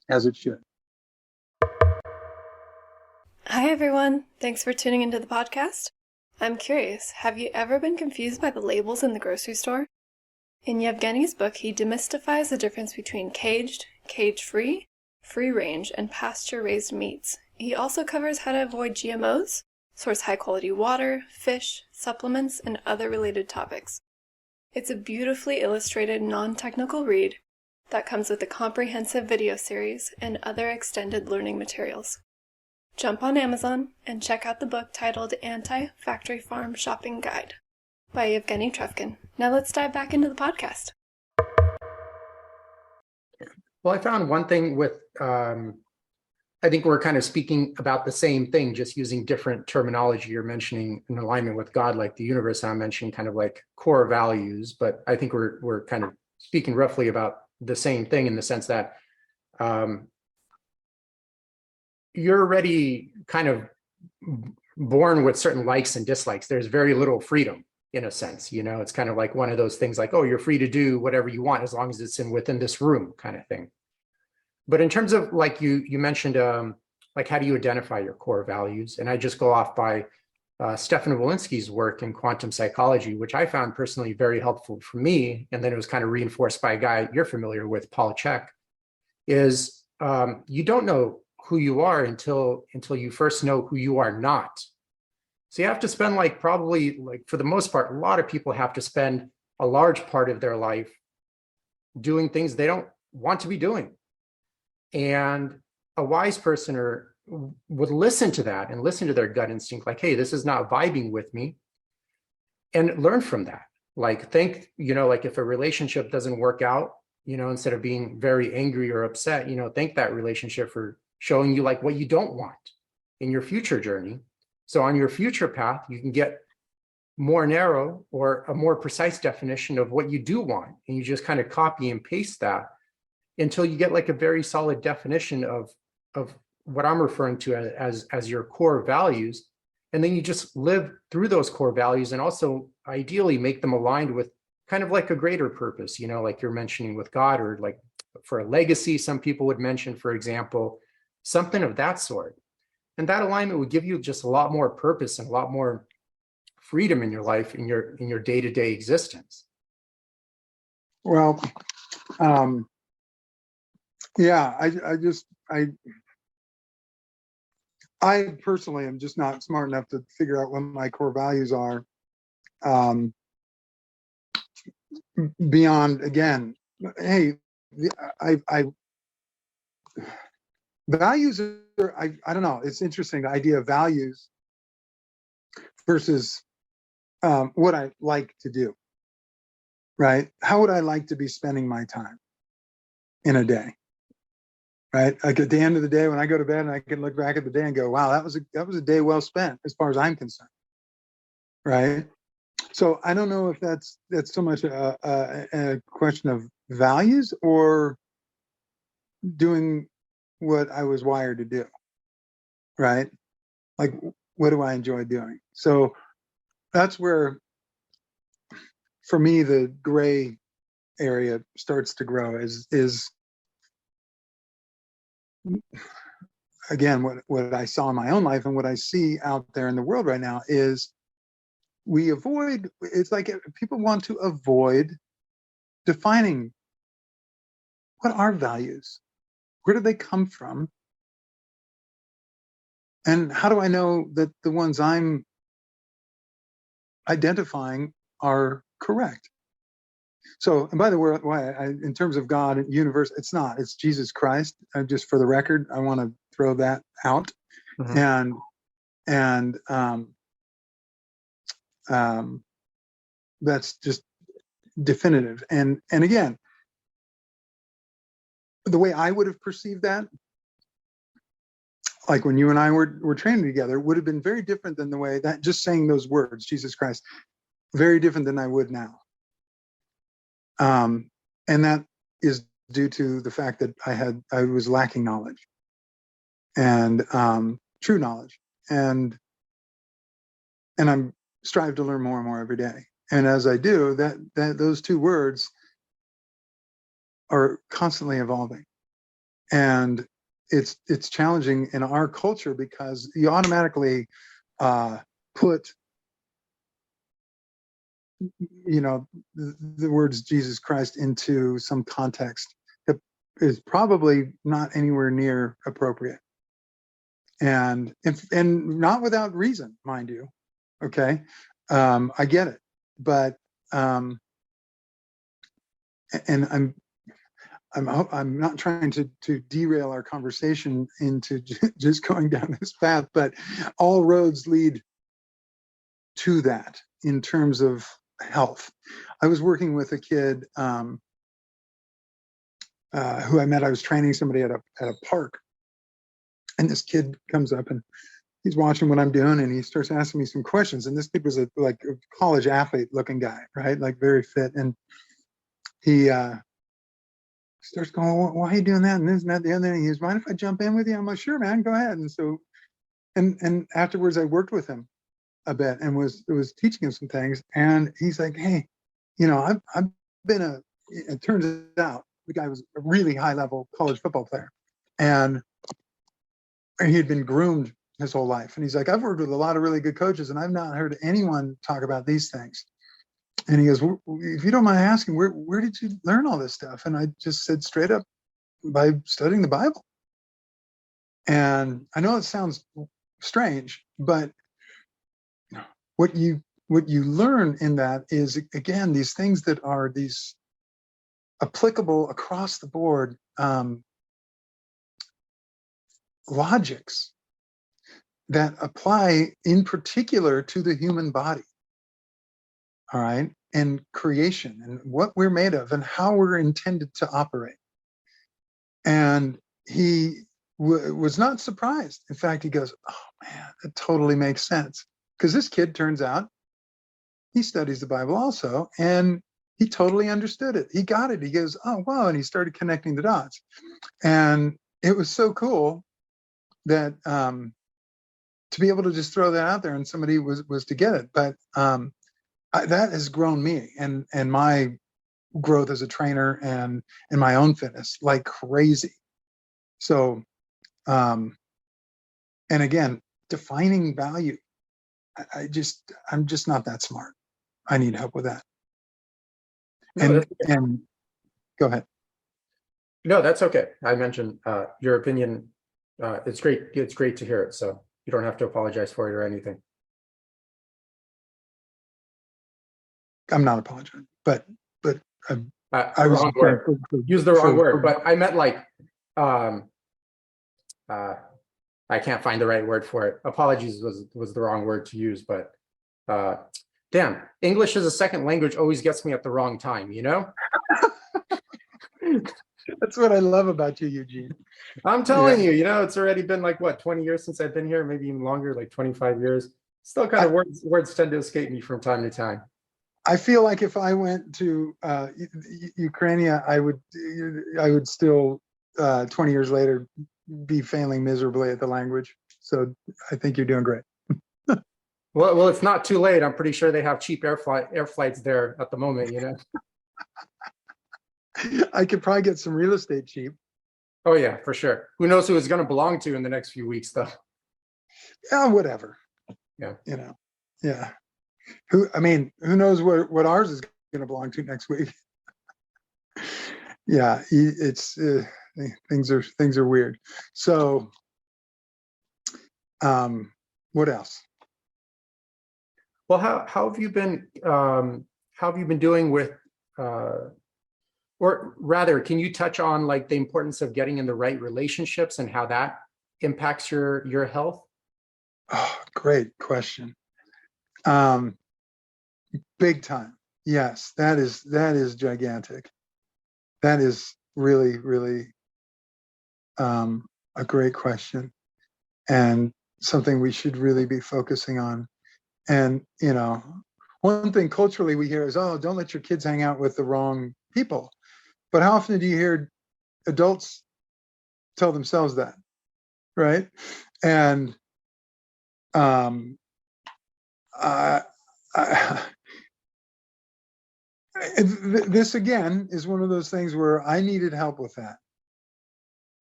as it should. Hi, everyone. Thanks for tuning into the podcast. I'm curious, have you ever been confused by the labels in the grocery store? In Yevgeny's book, he demystifies the difference between caged, cage-free, free-range, and pasture-raised meats. He also covers how to avoid GMOs, source high-quality water, fish, supplements, and other related topics. It's a beautifully illustrated, non-technical read that comes with a comprehensive video series and other extended learning materials. Jump on Amazon and check out the book titled Anti-Factory Farm Shopping Guide by Eugene Trufkin. Now let's dive back into the podcast. Well, I found one thing with, I think we're kind of speaking about the same thing, just using different terminology. You're mentioning in alignment with God, like the universe. I'm mentioning kind of like core values, but I think we're kind of speaking roughly about the same thing in the sense that you're already kind of born with certain likes and dislikes. There's very little freedom in a sense, you know. It's kind of like one of those things like, oh, you're free to do whatever you want as long as it's within this room kind of thing. But in terms of like you mentioned, like how do you identify your core values? And I just go off by Stefan Wolinski's work in quantum psychology, which I found personally very helpful for me. And then it was kind of reinforced by a guy you're familiar with, Paul Chek, is you don't know who you are until you first know who you are not. So you have to spend like probably like for the most part, a lot of people have to spend a large part of their life doing things they don't want to be doing. And a wise person would listen to that and listen to their gut instinct, like, hey, this is not vibing with me, and learn from that. Like think, you know, like if a relationship doesn't work out, you know, instead of being very angry or upset, you know, thank that relationship for showing you like what you don't want in your future journey. So on your future path, you can get more narrow or a more precise definition of what you do want. And you just kind of copy and paste that until you get like a very solid definition of what I'm referring to as your core values. And then you just live through those core values and also ideally make them aligned with kind of like a greater purpose, you know, like you're mentioning with God, or like for a legacy, some people would mention, for example, something of that sort. And that alignment would give you just a lot more purpose and a lot more freedom in your life, in your day-to-day existence. Well, yeah, I personally am just not smart enough to figure out what my core values are. Beyond, again, hey, I values are, I don't know, it's interesting, the idea of values versus what I like to do, right? How would I like to be spending my time in a day? Right, like at the end of the day, when I go to bed, and I can look back at the day and go, "Wow, that was a day well spent," as far as I'm concerned. Right. So I don't know if that's so much a question of values or doing what I was wired to do. Right. Like, what do I enjoy doing? So that's where, for me, the gray area starts to grow. Is again, what I saw in my own life and what I see out there in the world right now is it's like people want to avoid defining what are values, where do they come from, and how do I know that the ones I'm identifying are correct? So, and by the way, in terms of God and universe, it's Jesus Christ. Just for the record, I want to throw that out. Mhm. And that's just definitive. And again, the way I would have perceived that, like when you and I were training together, would have been very different than the way that just saying those words, Jesus Christ, very different than I would now. And that is due to the fact that I was lacking knowledge and true knowledge, and I'm strive to learn more and more every day. And as I do, that those two words are constantly evolving, and it's challenging in our culture because you automatically put the words Jesus Christ into some context that is probably not anywhere near appropriate, and not without reason, mind you. Okay, I get it, but and I'm not trying to derail our conversation into just going down this path, but all roads lead to that in terms of health. I was working with a kid who I met. I was training somebody at a park, and this kid comes up and he's watching what I'm doing, and he starts asking me some questions. And this kid was a college athlete looking guy, right? Like very fit. And he starts going, well, why are you doing that? And this and that, the other thing. He goes, mind if I jump in with you? I'm like, sure, man, go ahead. And so, and afterwards I worked with him a bit and was teaching him some things. And he's like, hey, I've been it turns out the guy was a really high level college football player. And he had been groomed his whole life. And he's like, I've worked with a lot of really good coaches, and I've not heard anyone talk about these things. And he goes, well, if you don't mind asking, where did you learn all this stuff? And I just said straight up, by studying the Bible. And I know it sounds strange, but what you learn in that is, again, these things that are these applicable across the board logics that apply in particular to the human body. All right. And creation and what we're made of and how we're intended to operate. And he was not surprised. In fact, he goes, oh man, that totally makes sense. Because this kid, turns out, he studies the Bible also, and he totally understood it. He got it. He goes, oh, wow. And he started connecting the dots. And it was so cool that to be able to just throw that out there and somebody was to get it. But that has grown me and my growth as a trainer and my own fitness like crazy. So, and again, defining value. I'm just not that smart. I need help with that. No, And go ahead. No, that's okay. I mentioned your opinion. It's great. It's great to hear it. So you don't have to apologize for it or anything. I'm not apologizing, but I was wrong word. Use the wrong word, but I meant like I can't find the right word for it. Apologies was the wrong word to use, but damn, English as a second language always gets me at the wrong time, That's what I love about you, Eugene. I'm telling you, it's already been like what, 20 years since I've been here, maybe even longer, like 25 years. Still kind of words tend to escape me from time to time. I feel like if I went to Ukraine, I would still 20 years later be failing miserably at the language. So I think you're doing great. Well, it's not too late. I'm pretty sure they have cheap air flights there at the moment, I could probably get some real estate cheap. Oh yeah, for sure. Who knows who it's going to belong to in the next few weeks, though. Yeah, whatever. Yeah. You know, yeah. Who knows what ours is going to belong to next week? Yeah, it's things are weird. So, what else? Well, how have you been? How have you been doing with? Or rather, can you touch on like the importance of getting in the right relationships and how that impacts your health? Oh, great question. Big time. Yes, that is gigantic. That is really, really a great question, and something we should really be focusing on. And one thing culturally we hear is, "Oh, don't let your kids hang out with the wrong people." But how often do you hear adults tell themselves that, right? And um, I, I, this again is one of those things where I needed help with that,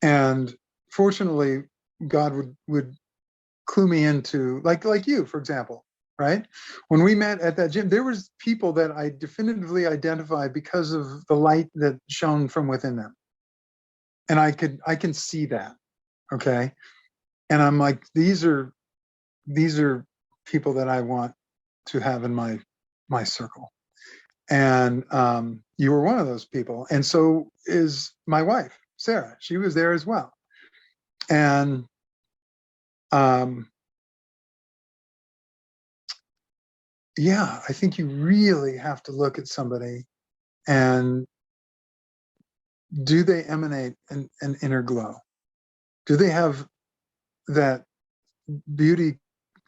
and fortunately, God would clue me into like you, for example, right? When we met at that gym, there was people that I definitively identified because of the light that shone from within them, and I can see that, okay? And I'm like, these are people that I want to have in my circle. And you were one of those people, and so is my wife, Sarah. She was there as well. And yeah, I think you really have to look at somebody and do they emanate an inner glow? Do they have that beauty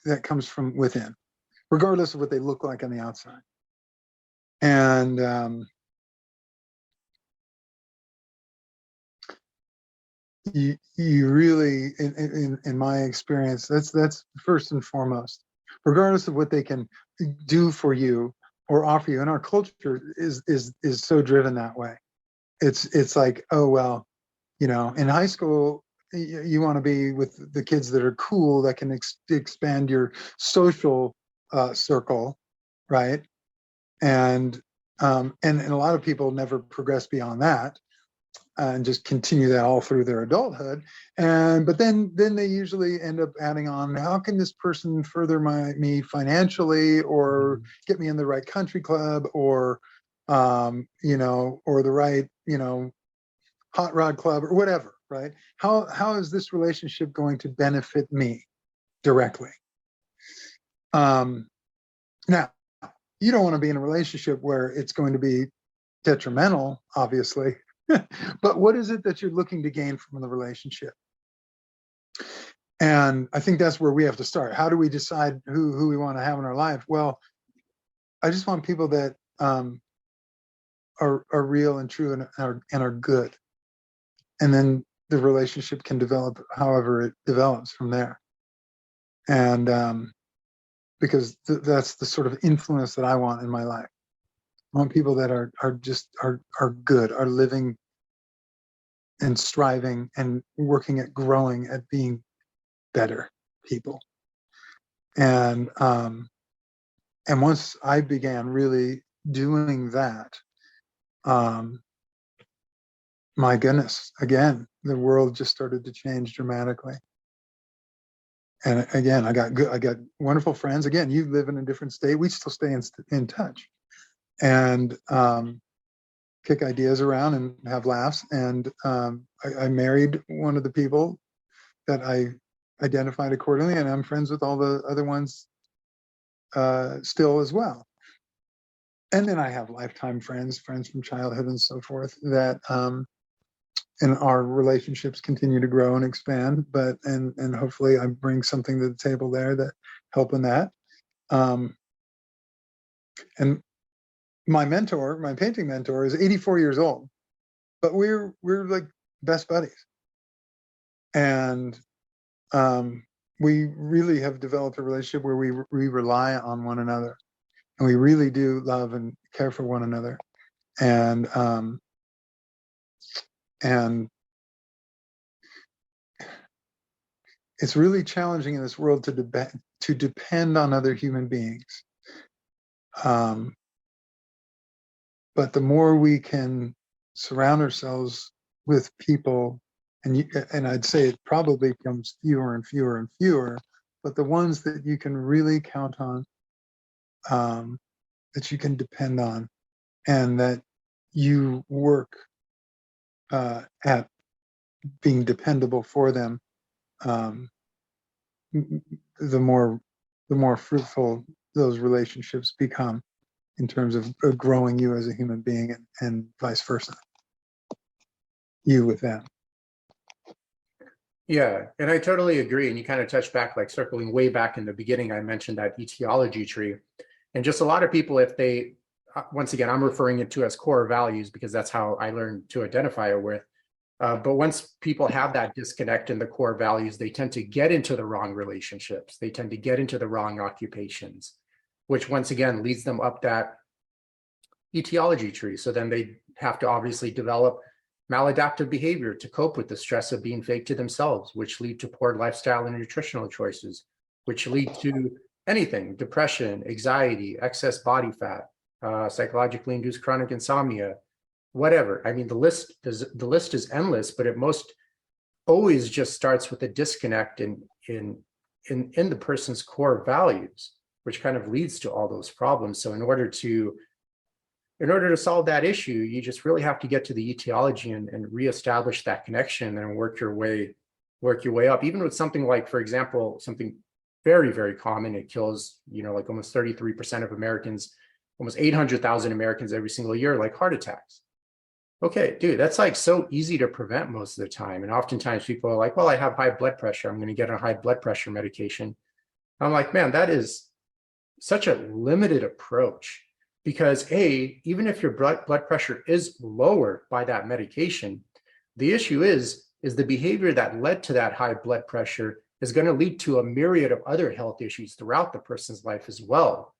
that comes from within, regardless of what they look like on the outside? And you really, in my experience, that's first and foremost, regardless of what they can do for you or offer you. And our culture is so driven that way. It's like, oh well, in high school you want to be with the kids that are cool, that can expand your social circle, right? And and a lot of people never progress beyond that and just continue that all through their adulthood. But then they usually end up adding on, how can this person further me financially, or get me in the right country club, or or the right hot rod club, or whatever, right? How is this relationship going to benefit me directly? Now, you don't want to be in a relationship where it's going to be detrimental, obviously. But what is it that you're looking to gain from the relationship? And I think that's where we have to start. How do we decide who we want to have in our life? Well, I just want people that are real and true and are good. And then the relationship can develop however it develops from there. And because that's the sort of influence that I want in my life. I want people that are good, are living and striving and working at growing at being better people. And once I began really doing that, my goodness, again, the world just started to change dramatically. And again, I got wonderful friends. Again, you live in a different state. We still stay in touch, and kick ideas around and have laughs. And I married one of the people that I identified accordingly, and I'm friends with all the other ones still as well. And then I have lifetime friends from childhood and so forth, that and our relationships continue to grow and expand. But and hopefully I bring something to the table there that help in that. And my painting mentor, is 84 years old, but we're like best buddies. And we really have developed a relationship where we rely on one another, and we really do love and care for one another. And it's really challenging in this world to depend on other human beings. But the more we can surround ourselves with people, and I'd say it probably becomes fewer and fewer and fewer, but the ones that you can really count on, that you can depend on, and that you work at being dependable for them, the more fruitful those relationships become in terms of growing you as a human being, and vice versa, you with them. Yeah, and I totally agree. And you kind of touched back, like circling way back in the beginning, I mentioned that etiology tree. And just a lot of people, if they, once again, I'm referring it to as core values because that's how I learned to identify it with. But once people have that disconnect in the core values, they tend to get into the wrong relationships. They tend to get into the wrong occupations, which once again leads them up that etiology tree. So then they have to obviously develop maladaptive behavior to cope with the stress of being fake to themselves, which lead to poor lifestyle and nutritional choices, which lead to anything: depression, anxiety, excess body fat, psychologically induced chronic insomnia, whatever. I mean, the list is endless, but it most always just starts with a disconnect in the person's core values, which kind of leads to all those problems. So in order to solve that issue, you just really have to get to the etiology and reestablish that connection and work your way up. Even with something like, for example, something very, very common, it kills, like almost 33% of Americans, almost 800,000 Americans every single year, like heart attacks. Okay, dude, that's like so easy to prevent most of the time. And oftentimes people are like, well, I have high blood pressure, I'm going to get a high blood pressure medication. I'm like, man, that is such a limited approach. Because even if your blood pressure is lower by that medication, the issue is the behavior that led to that high blood pressure is going to lead to a myriad of other health issues throughout the person's life as well.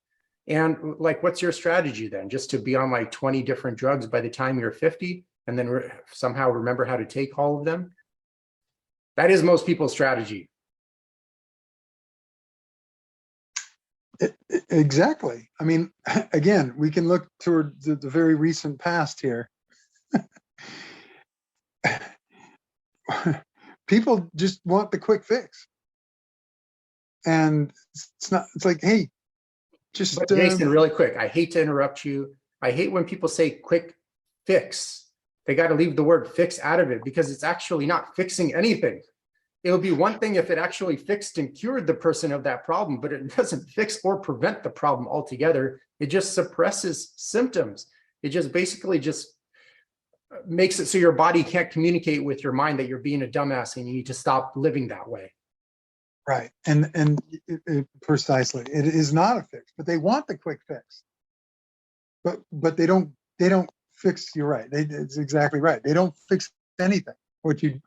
And like, what's your strategy then? Just to be on like 20 different drugs by the time you're 50 and then somehow remember how to take all of them? That is most people's strategy. Exactly. I mean, again, we can look toward the very recent past here. People just want the quick fix. And it's like, hey, just. But Jason, really quick, I hate to interrupt you. I hate when people say quick fix. They got to leave the word fix out of it because it's actually not fixing anything. It would be one thing if it actually fixed and cured the person of that problem, but it doesn't fix or prevent the problem altogether. It just suppresses symptoms. It just basically just makes it so your body can't communicate with your mind that you're being a dumbass and you need to stop living that way. Right. And precisely, it is not a fix, but they want the quick fix. But they don't fix. You're right. It's exactly right. They don't fix anything. What you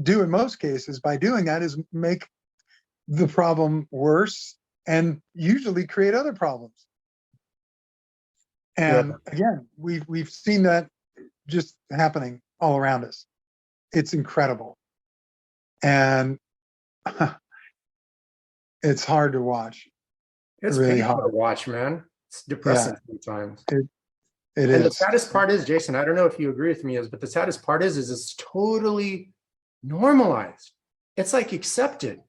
do in most cases by doing that is make the problem worse and usually create other problems. And again, we've seen that just happening all around us. It's incredible. And it's hard to watch. It's really hard to watch, man. It's depressing sometimes. It and is. The saddest part is, Jason, I don't know if you agree with me, but the saddest part is it's totally normalized. It's like accepted.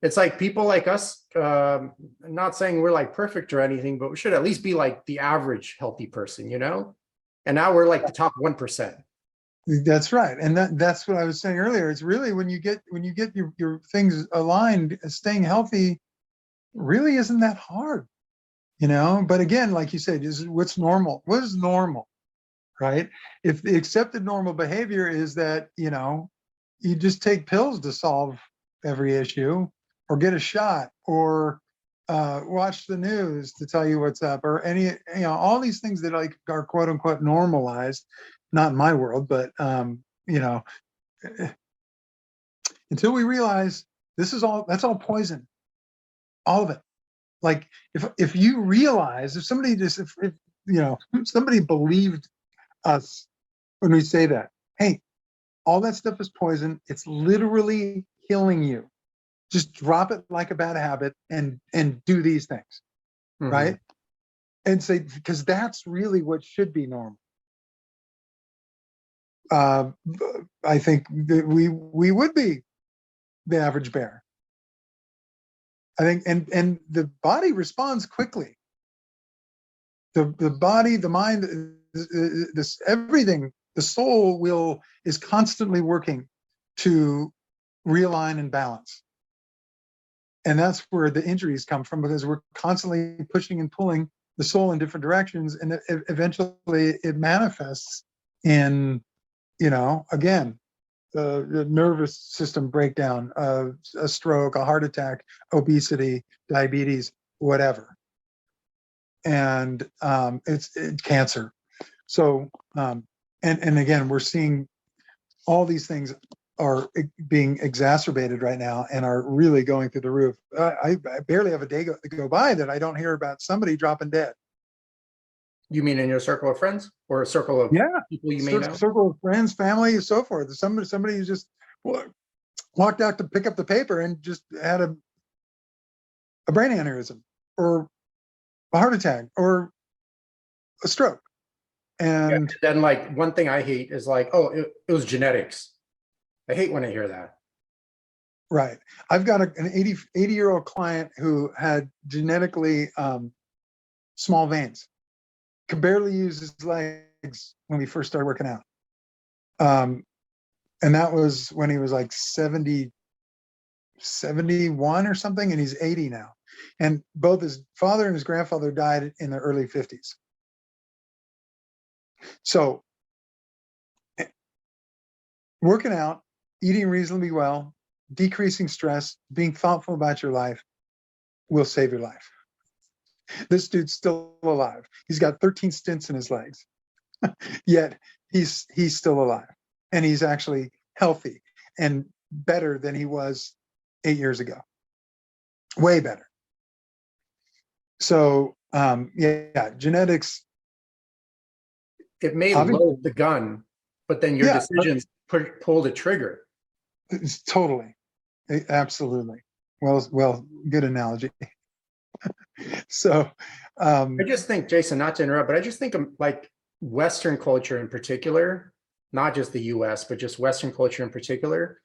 It's like people like us, I'm not saying we're like perfect or anything, but we should at least be like the average healthy person, And now we're like the top 1%. That's right. And that's what I was saying earlier. It's really when you get your things aligned, staying healthy really isn't that hard. But again, like you said, what's normal? What is normal, right? If the accepted normal behavior is that, you just take pills to solve every issue or get a shot or watch the news to tell you what's up or all these things that like are quote unquote normalized, not in my world, but, until we realize that's all poison, all of it. Like if you realize if somebody somebody believed us when we say that, hey, all that stuff is poison. It's literally killing you. Just drop it like a bad habit and do these things, Mhm. right? And say, because that's really what should be normal. I think that we would be the average bear. I think, and the body responds quickly. The body, the mind, this everything, the soul is constantly working to realign and balance. And that's where the injuries come from, because we're constantly pushing and pulling the soul in different directions, and eventually it manifests in, again, the nervous system breakdown, a stroke, a heart attack, obesity, diabetes, whatever. And it's cancer. So, and again, we're seeing all these things are being exacerbated right now and are really going through the roof. I barely have a day go by that I don't hear about somebody dropping dead. You mean in your circle of friends or a circle of people you may know? Circle of friends, family, and so forth. Somebody who just walked out to pick up the paper and just had a brain aneurysm or a heart attack or a stroke. And then, like, one thing I hate is like, oh, it was genetics. I hate when I hear that. Right. I've got an 80-year-old client who had genetically small veins, could barely use his legs when we first started working out. And that was when he was like 70, 71 or something, and he's 80 now. And both his father and his grandfather died in the early 50s. So working out, eating reasonably well, decreasing stress, being thoughtful about your life will save your life. This dude's still alive. He's got 13 stents in his legs, yet he's still alive, and he's actually healthy and better than he was 8 years ago. Way better. So genetics. It may load the gun, but then your decisions pull the trigger. It's totally, absolutely. Well, good analogy. So, I just think, Jason, not to interrupt, but I just think like Western culture in particular, not just the US, but just Western culture in particular,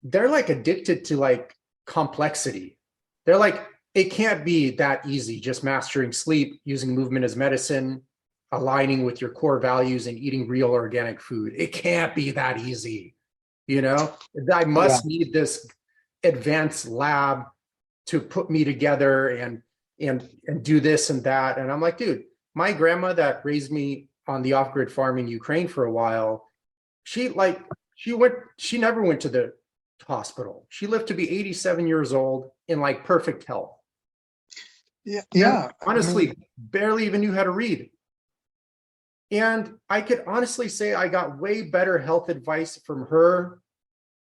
they're like addicted to like complexity. They're like, it can't be that easy just mastering sleep, using movement as medicine, aligning with your core values, and eating real organic food. It can't be that easy. I must need this advanced lab to put me together and do this and that. And I'm like, dude, my grandma that raised me on the off-grid farm in Ukraine for a while, she never went to the hospital. She lived to be 87 years old in like perfect health. Yeah. And honestly, barely even knew how to read. And I could honestly say I got way better health advice from her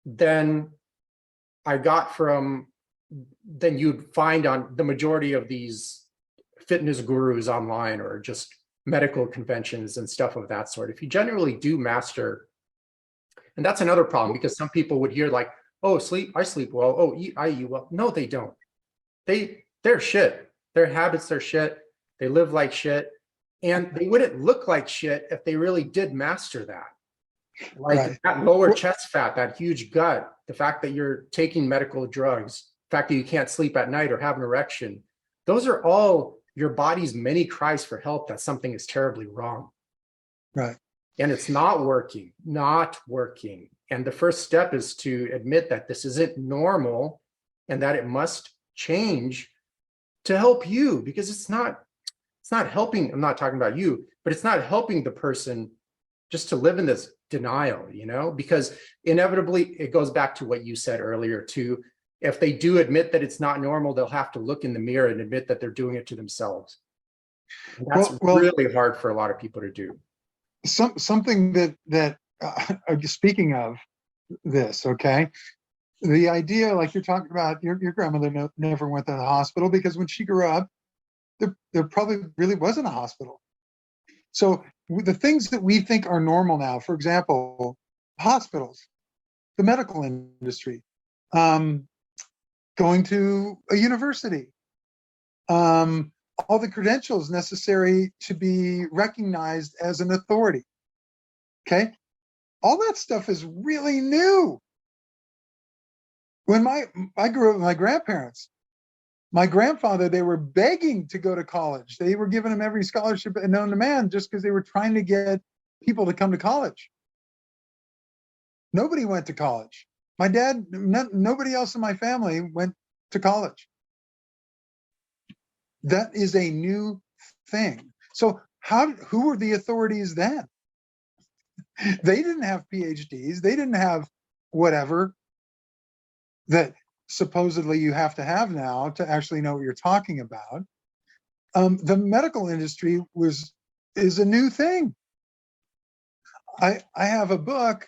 than you'd find on the majority of these fitness gurus online or just medical conventions and stuff of that sort. If you generally do master, and that's another problem, because some people would hear like, oh, I sleep well. Oh, I eat well. No, they don't. They're shit. Their habits are shit. They live like shit. And they wouldn't look like shit if they really did master that. Like that lower chest fat, that huge gut, the fact that you're taking medical drugs, the fact that you can't sleep at night or have an erection, those are all your body's many cries for help that something is terribly wrong. Right. And it's not working. And the first step is to admit that this isn't normal and that it must change to help you, because it's not helping. I'm not talking about you, but it's not helping the person just to live in this denial, because inevitably it goes back to what you said earlier too. If they do admit that it's not normal, they'll have to look in the mirror and admit that they're doing it to themselves. And that's really hard for a lot of people to do. Something that speaking of this, okay, the idea, like you're talking about, your grandmother never went to the hospital because when she grew up, there probably really wasn't a hospital. So the things that we think are normal now, for example, hospitals, the medical industry, going to a university, all the credentials necessary to be recognized as an authority. Okay. All that stuff is really new. When I grew up with my grandparents, my grandfather, they were begging to go to college. They were giving him every scholarship known to man just because they were trying to get people to come to college. Nobody went to college. My dad, nobody else in my family went to college. That is a new thing. So who were the authorities then? They didn't have PhDs. They didn't have whatever that supposedly you have to have now to actually know what you're talking about. The medical industry is a new thing. I have a book,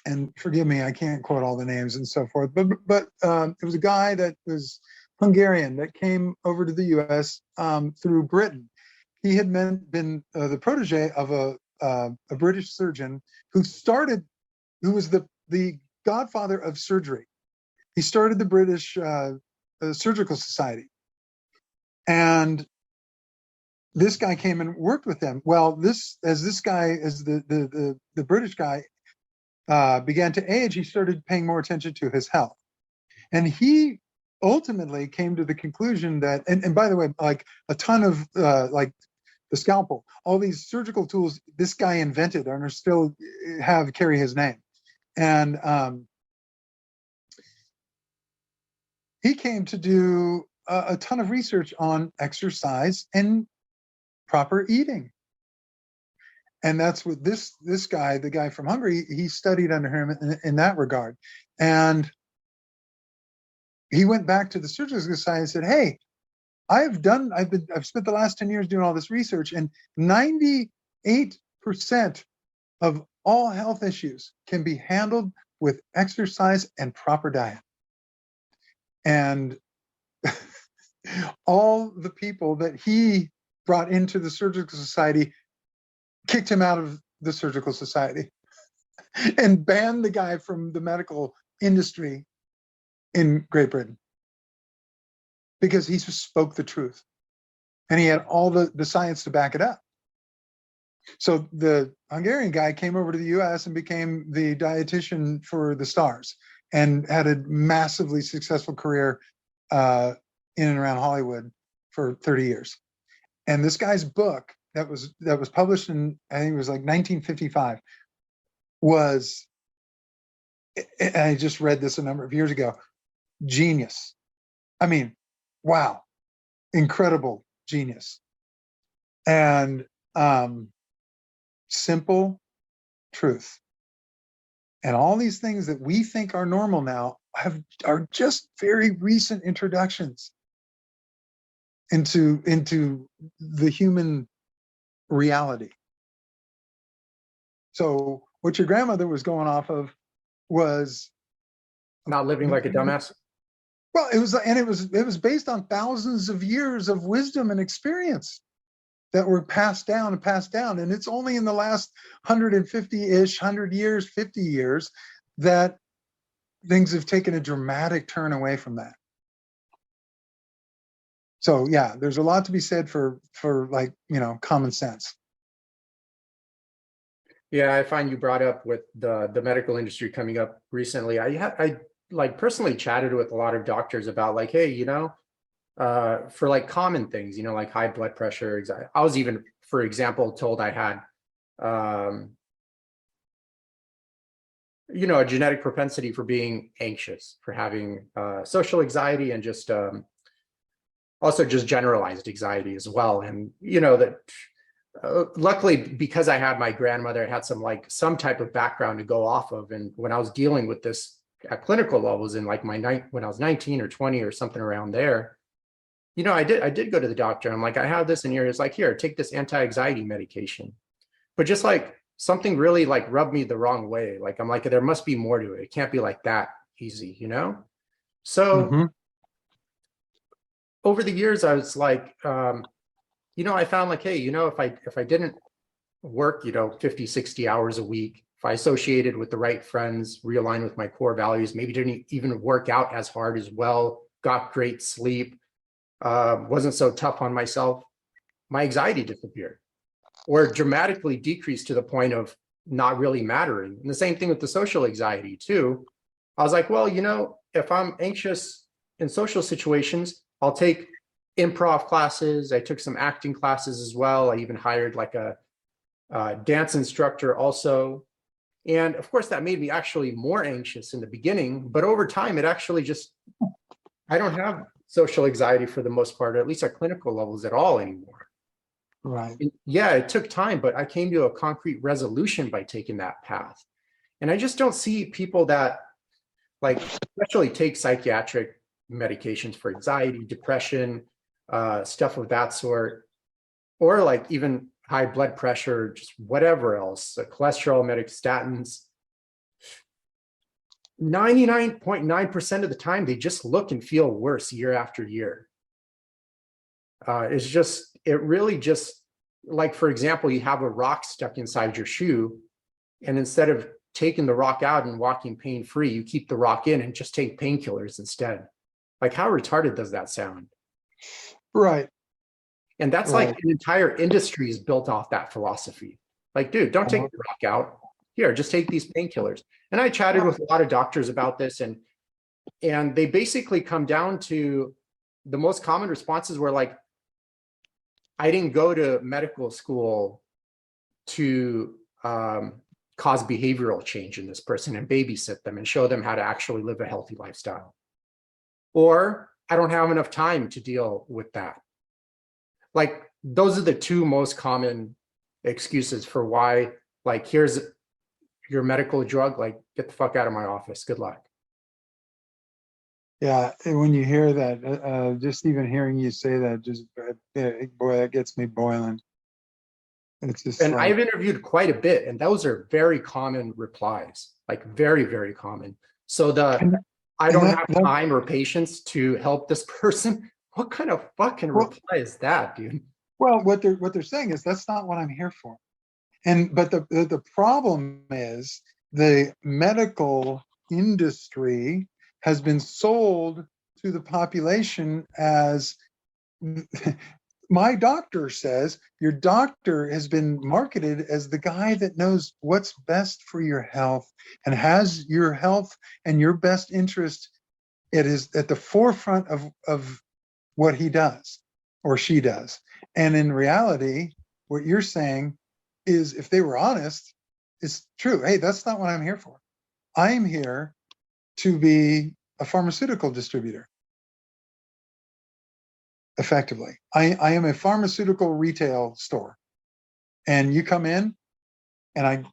and forgive me, I can't quote all the names and so forth, but it was a guy that was Hungarian that came over to the U.S. Through Britain. He had been the protege of a British surgeon who was the godfather of surgery. He started the British Surgical Society, and this guy came and worked with them. Well, as the British guy began to age, he started paying more attention to his health, and he ultimately came to the conclusion that, and by the way, like a ton of like the scalpel, all these surgical tools this guy invented and are still carry his name, and he came to do a ton of research on exercise and proper eating. And that's what this guy, the guy from Hungary, he studied under him in that regard. And he went back to the Surgical Society and said, hey, I've spent the last 10 years doing all this research, and 98% of all health issues can be handled with exercise and proper diet. And all the people that he brought into the Surgical Society kicked him out of the Surgical Society and banned the guy from the medical industry in Great Britain because he just spoke the truth and he had all the science to back it up. So the Hungarian guy came over to the US and became the dietitian for the stars and had a massively successful career in and around Hollywood for 30 years. And this guy's book that was published in, I think it was like 1955, was, and I just read this a number of years ago, genius. I mean, wow, incredible genius. And simple truth. And all these things that we think are normal now are just very recent introductions into the human reality. So what your grandmother was going off of was Not living like a dumbass. well, it was based on thousands of years of wisdom and experience that were passed down and passed down. And it's only in the last 150-ish, 100 years, 50 years, that things have taken a dramatic turn away from that. So yeah, there's a lot to be said for like, common sense. Yeah, I find you brought up with the medical industry coming up recently. I like personally chatted with a lot of doctors about like, hey, for like common things, like high blood pressure, anxiety. I was even, for example, told I had, a genetic propensity for being anxious, for having social anxiety, and just also just generalized anxiety as well. And, that luckily, because I had my grandmother, I had some type of background to go off of. And when I was dealing with this at clinical levels in like when I was 19 or 20 or something around there, I did go to the doctor. I'm like, I have this in here. It's like, here, take this anti-anxiety medication. But just like something really like rubbed me the wrong way. Like, I'm like, there must be more to it. It can't be like that easy, So over the years, I was like, I found like, hey, if I didn't work, 50, 60 hours a week, if I associated with the right friends, realigned with my core values, maybe didn't even work out as hard as well, got great sleep, wasn't so tough on myself, my anxiety disappeared or dramatically decreased to the point of not really mattering. And the same thing with the social anxiety too. I was like, well, if I'm anxious in social situations, I'll take improv classes. I took some acting classes as well. I even hired like a dance instructor also. And of course, that made me actually more anxious in the beginning, but over time, it actually just, I don't have social anxiety for the most part, or at least at clinical levels at all anymore. Right. And yeah, it took time, but I came to a concrete resolution by taking that path. And I just don't see people that like especially take psychiatric medications for anxiety, depression, stuff of that sort, or like even high blood pressure, just whatever else, cholesterol, statins. 99.9% of the time, they just look and feel worse year after year. It really just, like, for example, you have a rock stuck inside your shoe, and instead of taking the rock out and walking pain-free, you keep the rock in and just take painkillers instead. Like, how retarded does that sound? Right. And that's Right. like an entire industry is built off that philosophy. Like, dude, don't take the rock out. Here, just take these painkillers. And I chatted with a lot of doctors about this, and they basically come down to the most common responses were like, I didn't go to medical school to cause behavioral change in this person and babysit them and show them how to actually live a healthy lifestyle. Or I don't have enough time to deal with that. Like, those are the two most common excuses for why, like, here's your medical drug, like, get the fuck out of my office. Good luck. Yeah. And when you hear that, just even hearing you say that, just boy, that gets me boiling. It's just And like, I've interviewed quite a bit, and those are very common replies, like very, very common. So I don't have time or patience to help this person. What kind of fucking reply is that, dude? well, what they're saying is that's not what I'm here for. But the problem is the medical industry has been sold to the population as my doctor says. Your doctor has been marketed as the guy that knows what's best for your health and has your health and your best interest. It is at the forefront of what he does or she does. And in reality, what you're saying is, if they were honest, it's true. Hey, that's not what I'm here for. I'm here to be a pharmaceutical distributor. Effectively, I am a pharmaceutical retail store, and you come in, and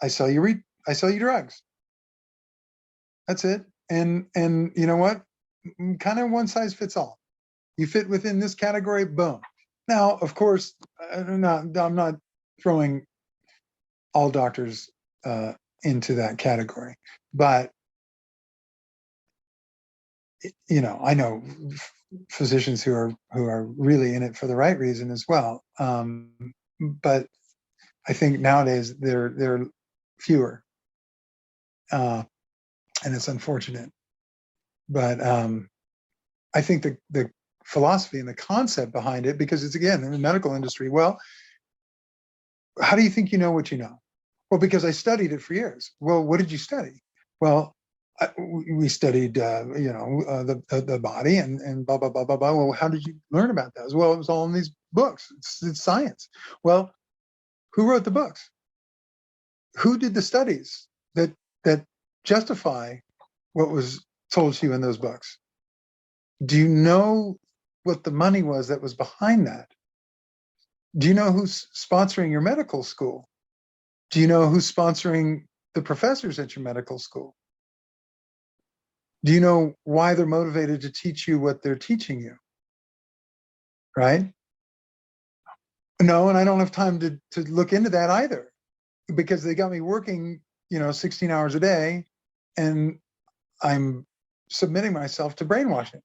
I sell you drugs. That's it. And you know what? Kind of one size fits all. You fit within this category, boom. Now, of course, I'm not throwing all doctors into that category, but I know physicians who are really in it for the right reason as well. But I think nowadays they're fewer, and it's unfortunate. But I think the philosophy and the concept behind it, because it's, again, in the medical industry. Well, how do you think you know what you know? Well, because I studied it for years. Well, what did you study? Well, we studied, the body and blah, blah, blah, blah, blah. Well, how did you learn about that? Well, it was all in these books. It's science. Well, who wrote the books? Who did the studies that justify what was told to you in those books? Do you know what the money was that was behind that? Do you know who's sponsoring your medical school? Do you know who's sponsoring the professors at your medical school? Do you know why they're motivated to teach you what they're teaching you? Right? No, and I don't have time to look into that either, because they got me working, 16 hours a day, and I'm submitting myself to brainwashing.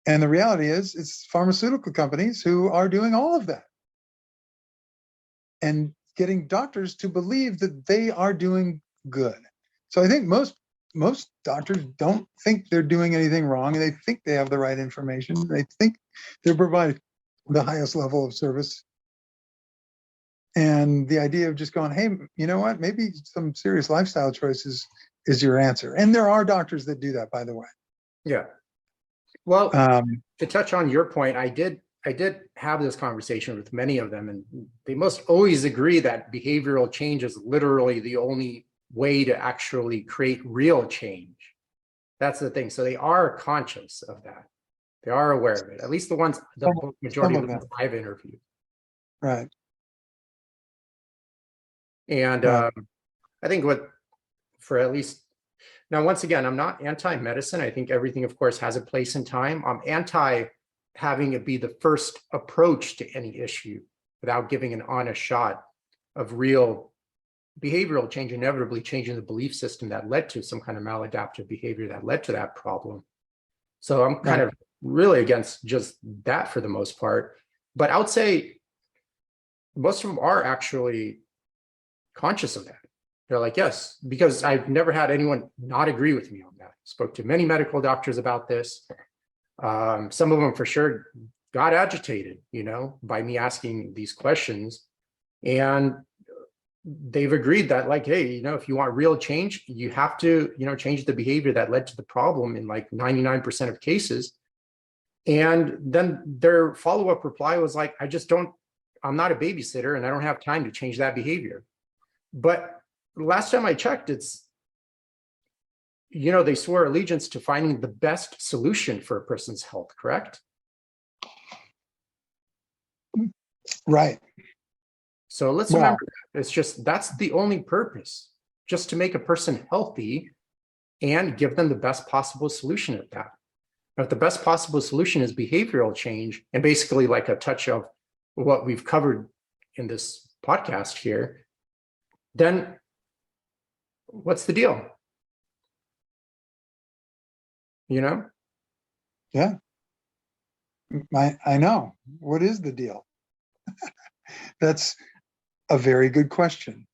And the reality is, it's pharmaceutical companies who are doing all of that. And getting doctors to believe that they are doing good. So I think most doctors don't think they're doing anything wrong, and they think they have the right information. They think they're providing the highest level of service. And the idea of just going, hey, you know what, maybe some serious lifestyle choices is your answer. And there are doctors that do that, by the way. Yeah. Well, to touch on your point, I did have this conversation with many of them, and they must always agree that behavioral change is literally the only way to actually create real change. That's the thing. So they are conscious of that. They are aware of it. At least the majority of them I've interviewed. Right. And Right. I think for at least, now, once again, I'm not anti-medicine. I think everything, of course, has a place and time. I'm anti having it be the first approach to any issue without giving an honest shot of real behavioral change, inevitably changing the belief system that led to some kind of maladaptive behavior that led to that problem. So I'm kind of really against just that for the most part. But I would say most of them are actually conscious of that. They're like, yes, because I've never had anyone not agree with me on that. Spoke to many medical doctors about this. Some of them for sure got agitated, by me asking these questions. And they've agreed that, like, hey, if you want real change, you have to, change the behavior that led to the problem in like 99% of cases. And then their follow-up reply was like, I'm not a babysitter and I don't have time to change that behavior. But last time I checked, it's, they swore allegiance to finding the best solution for a person's health, correct? Right. So let's remember that. It's just, that's the only purpose, just to make a person healthy and give them the best possible solution at that. Now, if the best possible solution is behavioral change, and basically like a touch of what we've covered in this podcast here, then what's the deal? Yeah. I know. What is the deal? That's a very good question.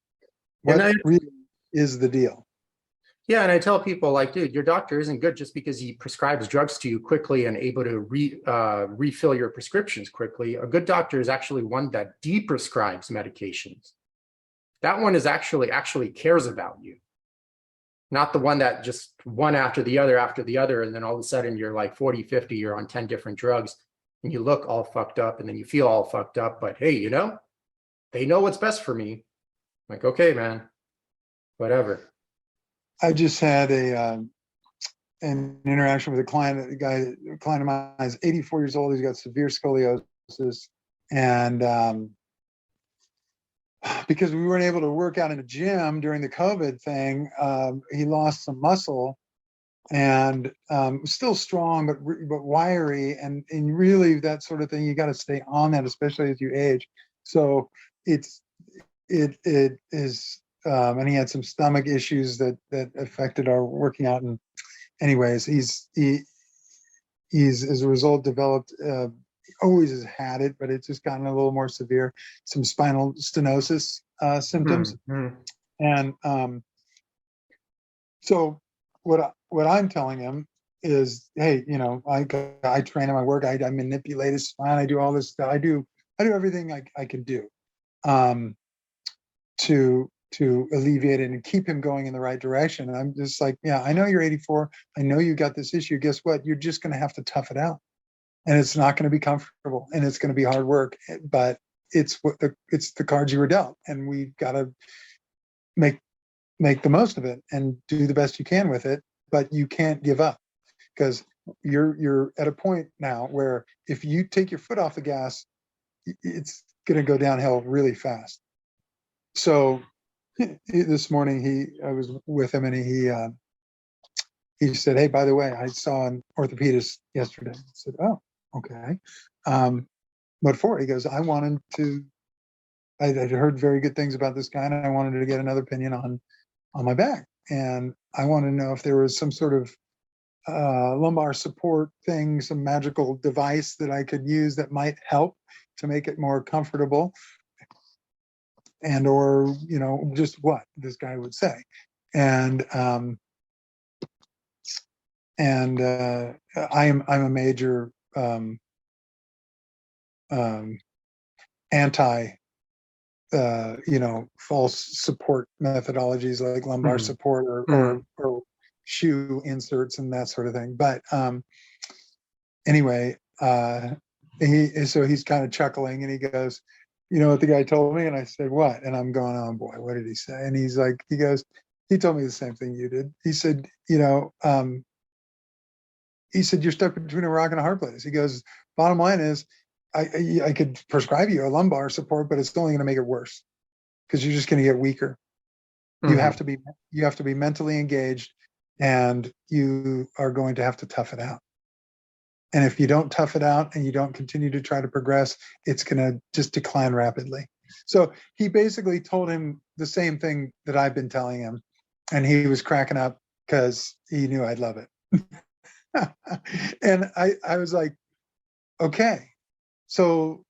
What really is the deal? Yeah, and I tell people, like, dude, your doctor isn't good just because he prescribes drugs to you quickly and able to refill your prescriptions quickly. A good doctor is actually one that de-prescribes medications. That one is actually cares about you, not the one that just one after the other, and then all of a sudden you're like 40, 50, you're on 10 different drugs, and you look all fucked up, and then you feel all fucked up, but hey, they know what's best for me. I'm like, okay, man, whatever. I just had an interaction with a client. A client of mine is 84 years old. He's got severe scoliosis, and because we weren't able to work out in a gym during the COVID thing, he lost some muscle, and still strong, but wiry, and really that sort of thing. You got to stay on that, especially as you age. So it is. And he had some stomach issues that affected our working out. And anyways, he's as a result developed, always has had it, but it's just gotten a little more severe, some spinal stenosis symptoms. And so what I'm telling him is, hey, I train him, I work, I manipulate his spine, I do all this stuff. I do everything I can do to alleviate it and keep him going in the right direction. And I'm just like, yeah, I know you're 84. I know you got this issue. Guess what? You're just going to have to tough it out. And it's not going to be comfortable, and it's going to be hard work, but it's the cards you were dealt. And we've got to make the most of it and do the best you can with it, but you can't give up, because you're at a point now where if you take your foot off the gas, it's going to go downhill really fast. So this morning I was with him, and he said, hey, by the way, I saw an orthopedist yesterday. I said, oh, okay. What for? He goes, I'd heard very good things about this guy, and I wanted to get another opinion on my back. And I wanted to know if there was some sort of lumbar support thing, some magical device that I could use that might help to make it more comfortable. and or just what this guy would say. And I'm a major anti false support methodologies like lumbar support or shoe inserts and that sort of thing. But anyway, he's kind of chuckling and he goes, you know what the guy told me? And I said, what? And I'm going, oh boy, what did he say? And he's like, he goes, he told me the same thing you did. He said, you're stuck between a rock and a hard place. He goes, bottom line is, I could prescribe you a lumbar support, but it's only going to make it worse because you're just going to get weaker. You have to be mentally engaged, and you are going to have to tough it out. And if you don't tough it out and you don't continue to try to progress, it's going to just decline rapidly. So he basically told him the same thing that I've been telling him, and he was cracking up because he knew I'd love it. And I was like, okay. So,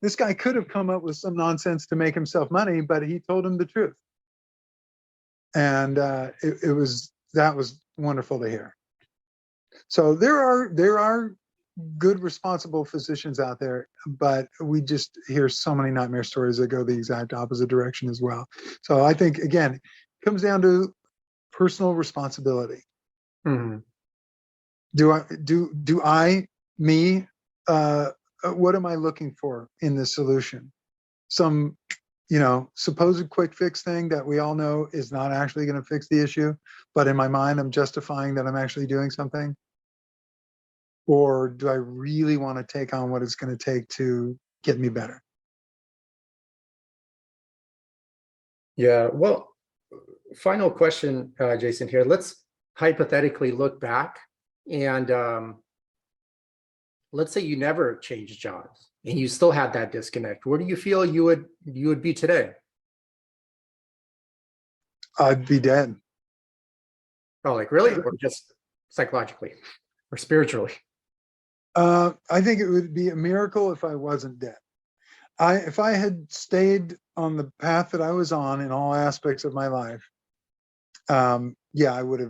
this guy could have come up with some nonsense to make himself money, but he told him the truth. And that was wonderful to hear. So there are good, responsible physicians out there, but we just hear so many nightmare stories that go the exact opposite direction as well. So I think, again, it comes down to personal responsibility. What am I looking for in this solution? Some, supposed quick fix thing that we all know is not actually going to fix the issue, but in my mind, I'm justifying that I'm actually doing something. Or do I really want to take on what it's going to take to get me better? Yeah. Well, final question, Jason, here. Let's hypothetically look back and let's say you never changed jobs and you still had that disconnect. Where do you feel you would be today? I'd be dead. Oh, like really? Or just psychologically or spiritually? I think it would be a miracle if I wasn't dead. If I had stayed on the path that I was on in all aspects of my life, I would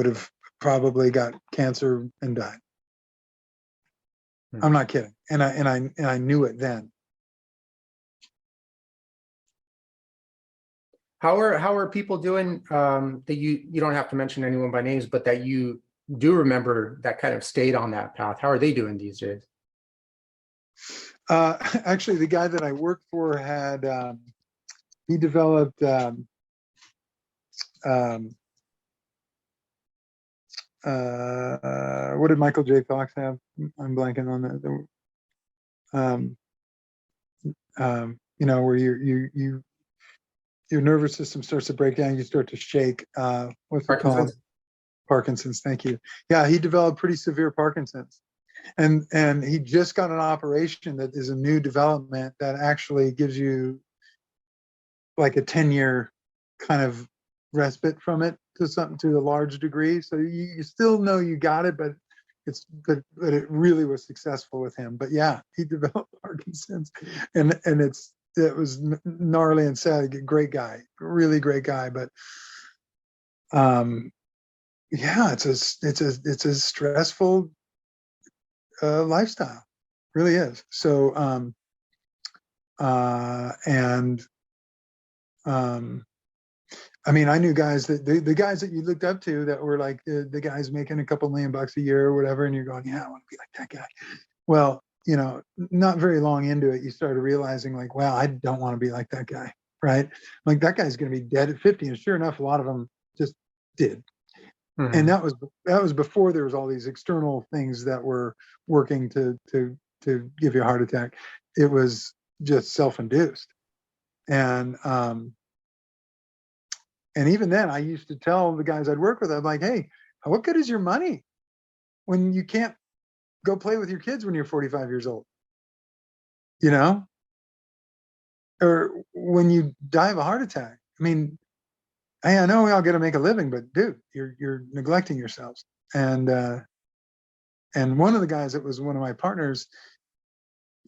have probably got cancer and died. I'm not kidding. And I knew it then. How are people doing that you don't have to mention anyone by names, but that you do remember that kind of stayed on that path? How are they doing these days? Actually, the guy that I worked for had he developed what did Michael J. Fox have? I'm blanking on that. Where your nervous system starts to break down, you start to shake. What's it called? Parkinson's. Thank you. Yeah, he developed pretty severe Parkinson's, and he just got an operation that is a new development that actually gives you like a 10-year kind of respite from it to a large degree. So you still know you got it, but it really was successful with him. But yeah, he developed Parkinson's, and it was gnarly and sad. Great guy, really great guy. But it's a stressful lifestyle, really is. So I knew guys that the guys that you looked up to that were like the guys making a couple $1 million a year or whatever, and you're going, yeah, I want to be like that guy. Well, not very long into it, you started realizing like, wow, I don't want to be like that guy, right? Like that guy's going to be dead at 50, and sure enough, a lot of them just did. And that was before there was all these external things that were working to give you a heart attack. It was just self-induced, and even then, I used to tell the guys I'd work with, I'm like, hey, what good is your money when you can't go play with your kids when you're 45 years old? Or when you die of a heart attack. I mean, hey, I know we all got to make a living, but dude, you're neglecting yourselves. And one of the guys that was one of my partners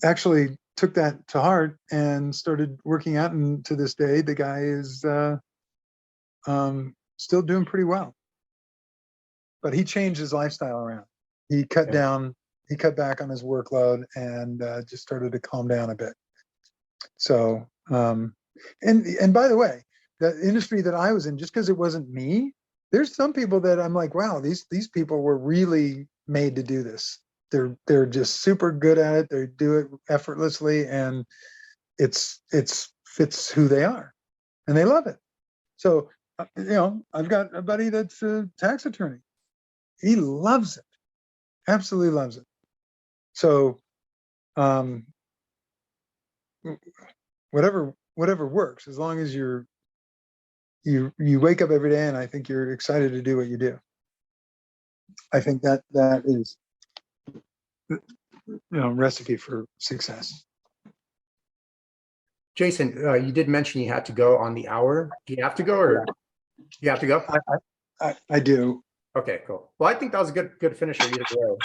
actually took that to heart and started working out. And to this day, the guy is still doing pretty well. But he changed his lifestyle around. He cut back on his workload and just started to calm down a bit. So, and by the way, the industry that I was in, just because it wasn't me, there's some people that I'm like, wow, these people were really made to do this. They're just super good at it. They do it effortlessly, and it's fits who they are, and they love it. So, I've got a buddy that's a tax attorney. He loves it, absolutely loves it. So, whatever works, as long as you wake up every day and I think you're excited to do what you do. I think that is, recipe for success. Jason, you did mention you had to go on the hour. Do you have to go, or you have to go? I do. Okay, cool. Well, I think that was a good finisher either way.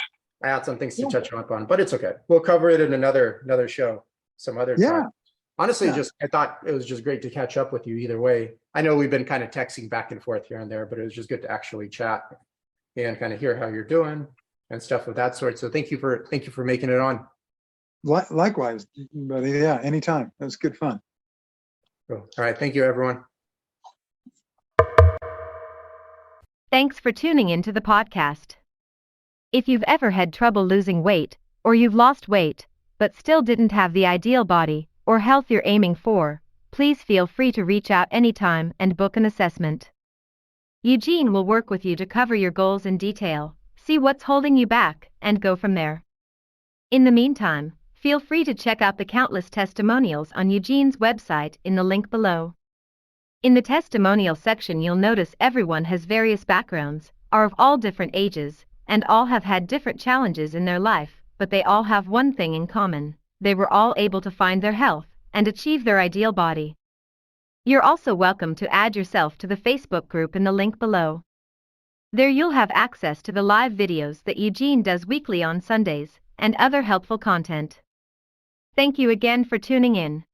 I had some things to touch up on, but it's okay. We'll cover it in another show, some other time. Honestly, I thought it was just great to catch up with you either way. I know we've been kind of texting back and forth here and there, but it was just good to actually chat and kind of hear how you're doing and stuff of that sort. So thank you for making it on. Likewise, buddy. Yeah, anytime. That was good fun. Cool. All right. Thank you, everyone. Thanks for tuning into the podcast. If you've ever had trouble losing weight, or you've lost weight, but still didn't have the ideal body or health you're aiming for, please feel free to reach out anytime and book an assessment. Eugene will work with you to cover your goals in detail, see what's holding you back, and go from there. In the meantime, feel free to check out the countless testimonials on Eugene's website in the link below. In the testimonial section, you'll notice everyone has various backgrounds, are of all different ages, and all have had different challenges in their life, but they all have one thing in common: they were all able to find their health and achieve their ideal body. You're also welcome to add yourself to the Facebook group in the link below. There you'll have access to the live videos that Eugene does weekly on Sundays, and other helpful content. Thank you again for tuning in.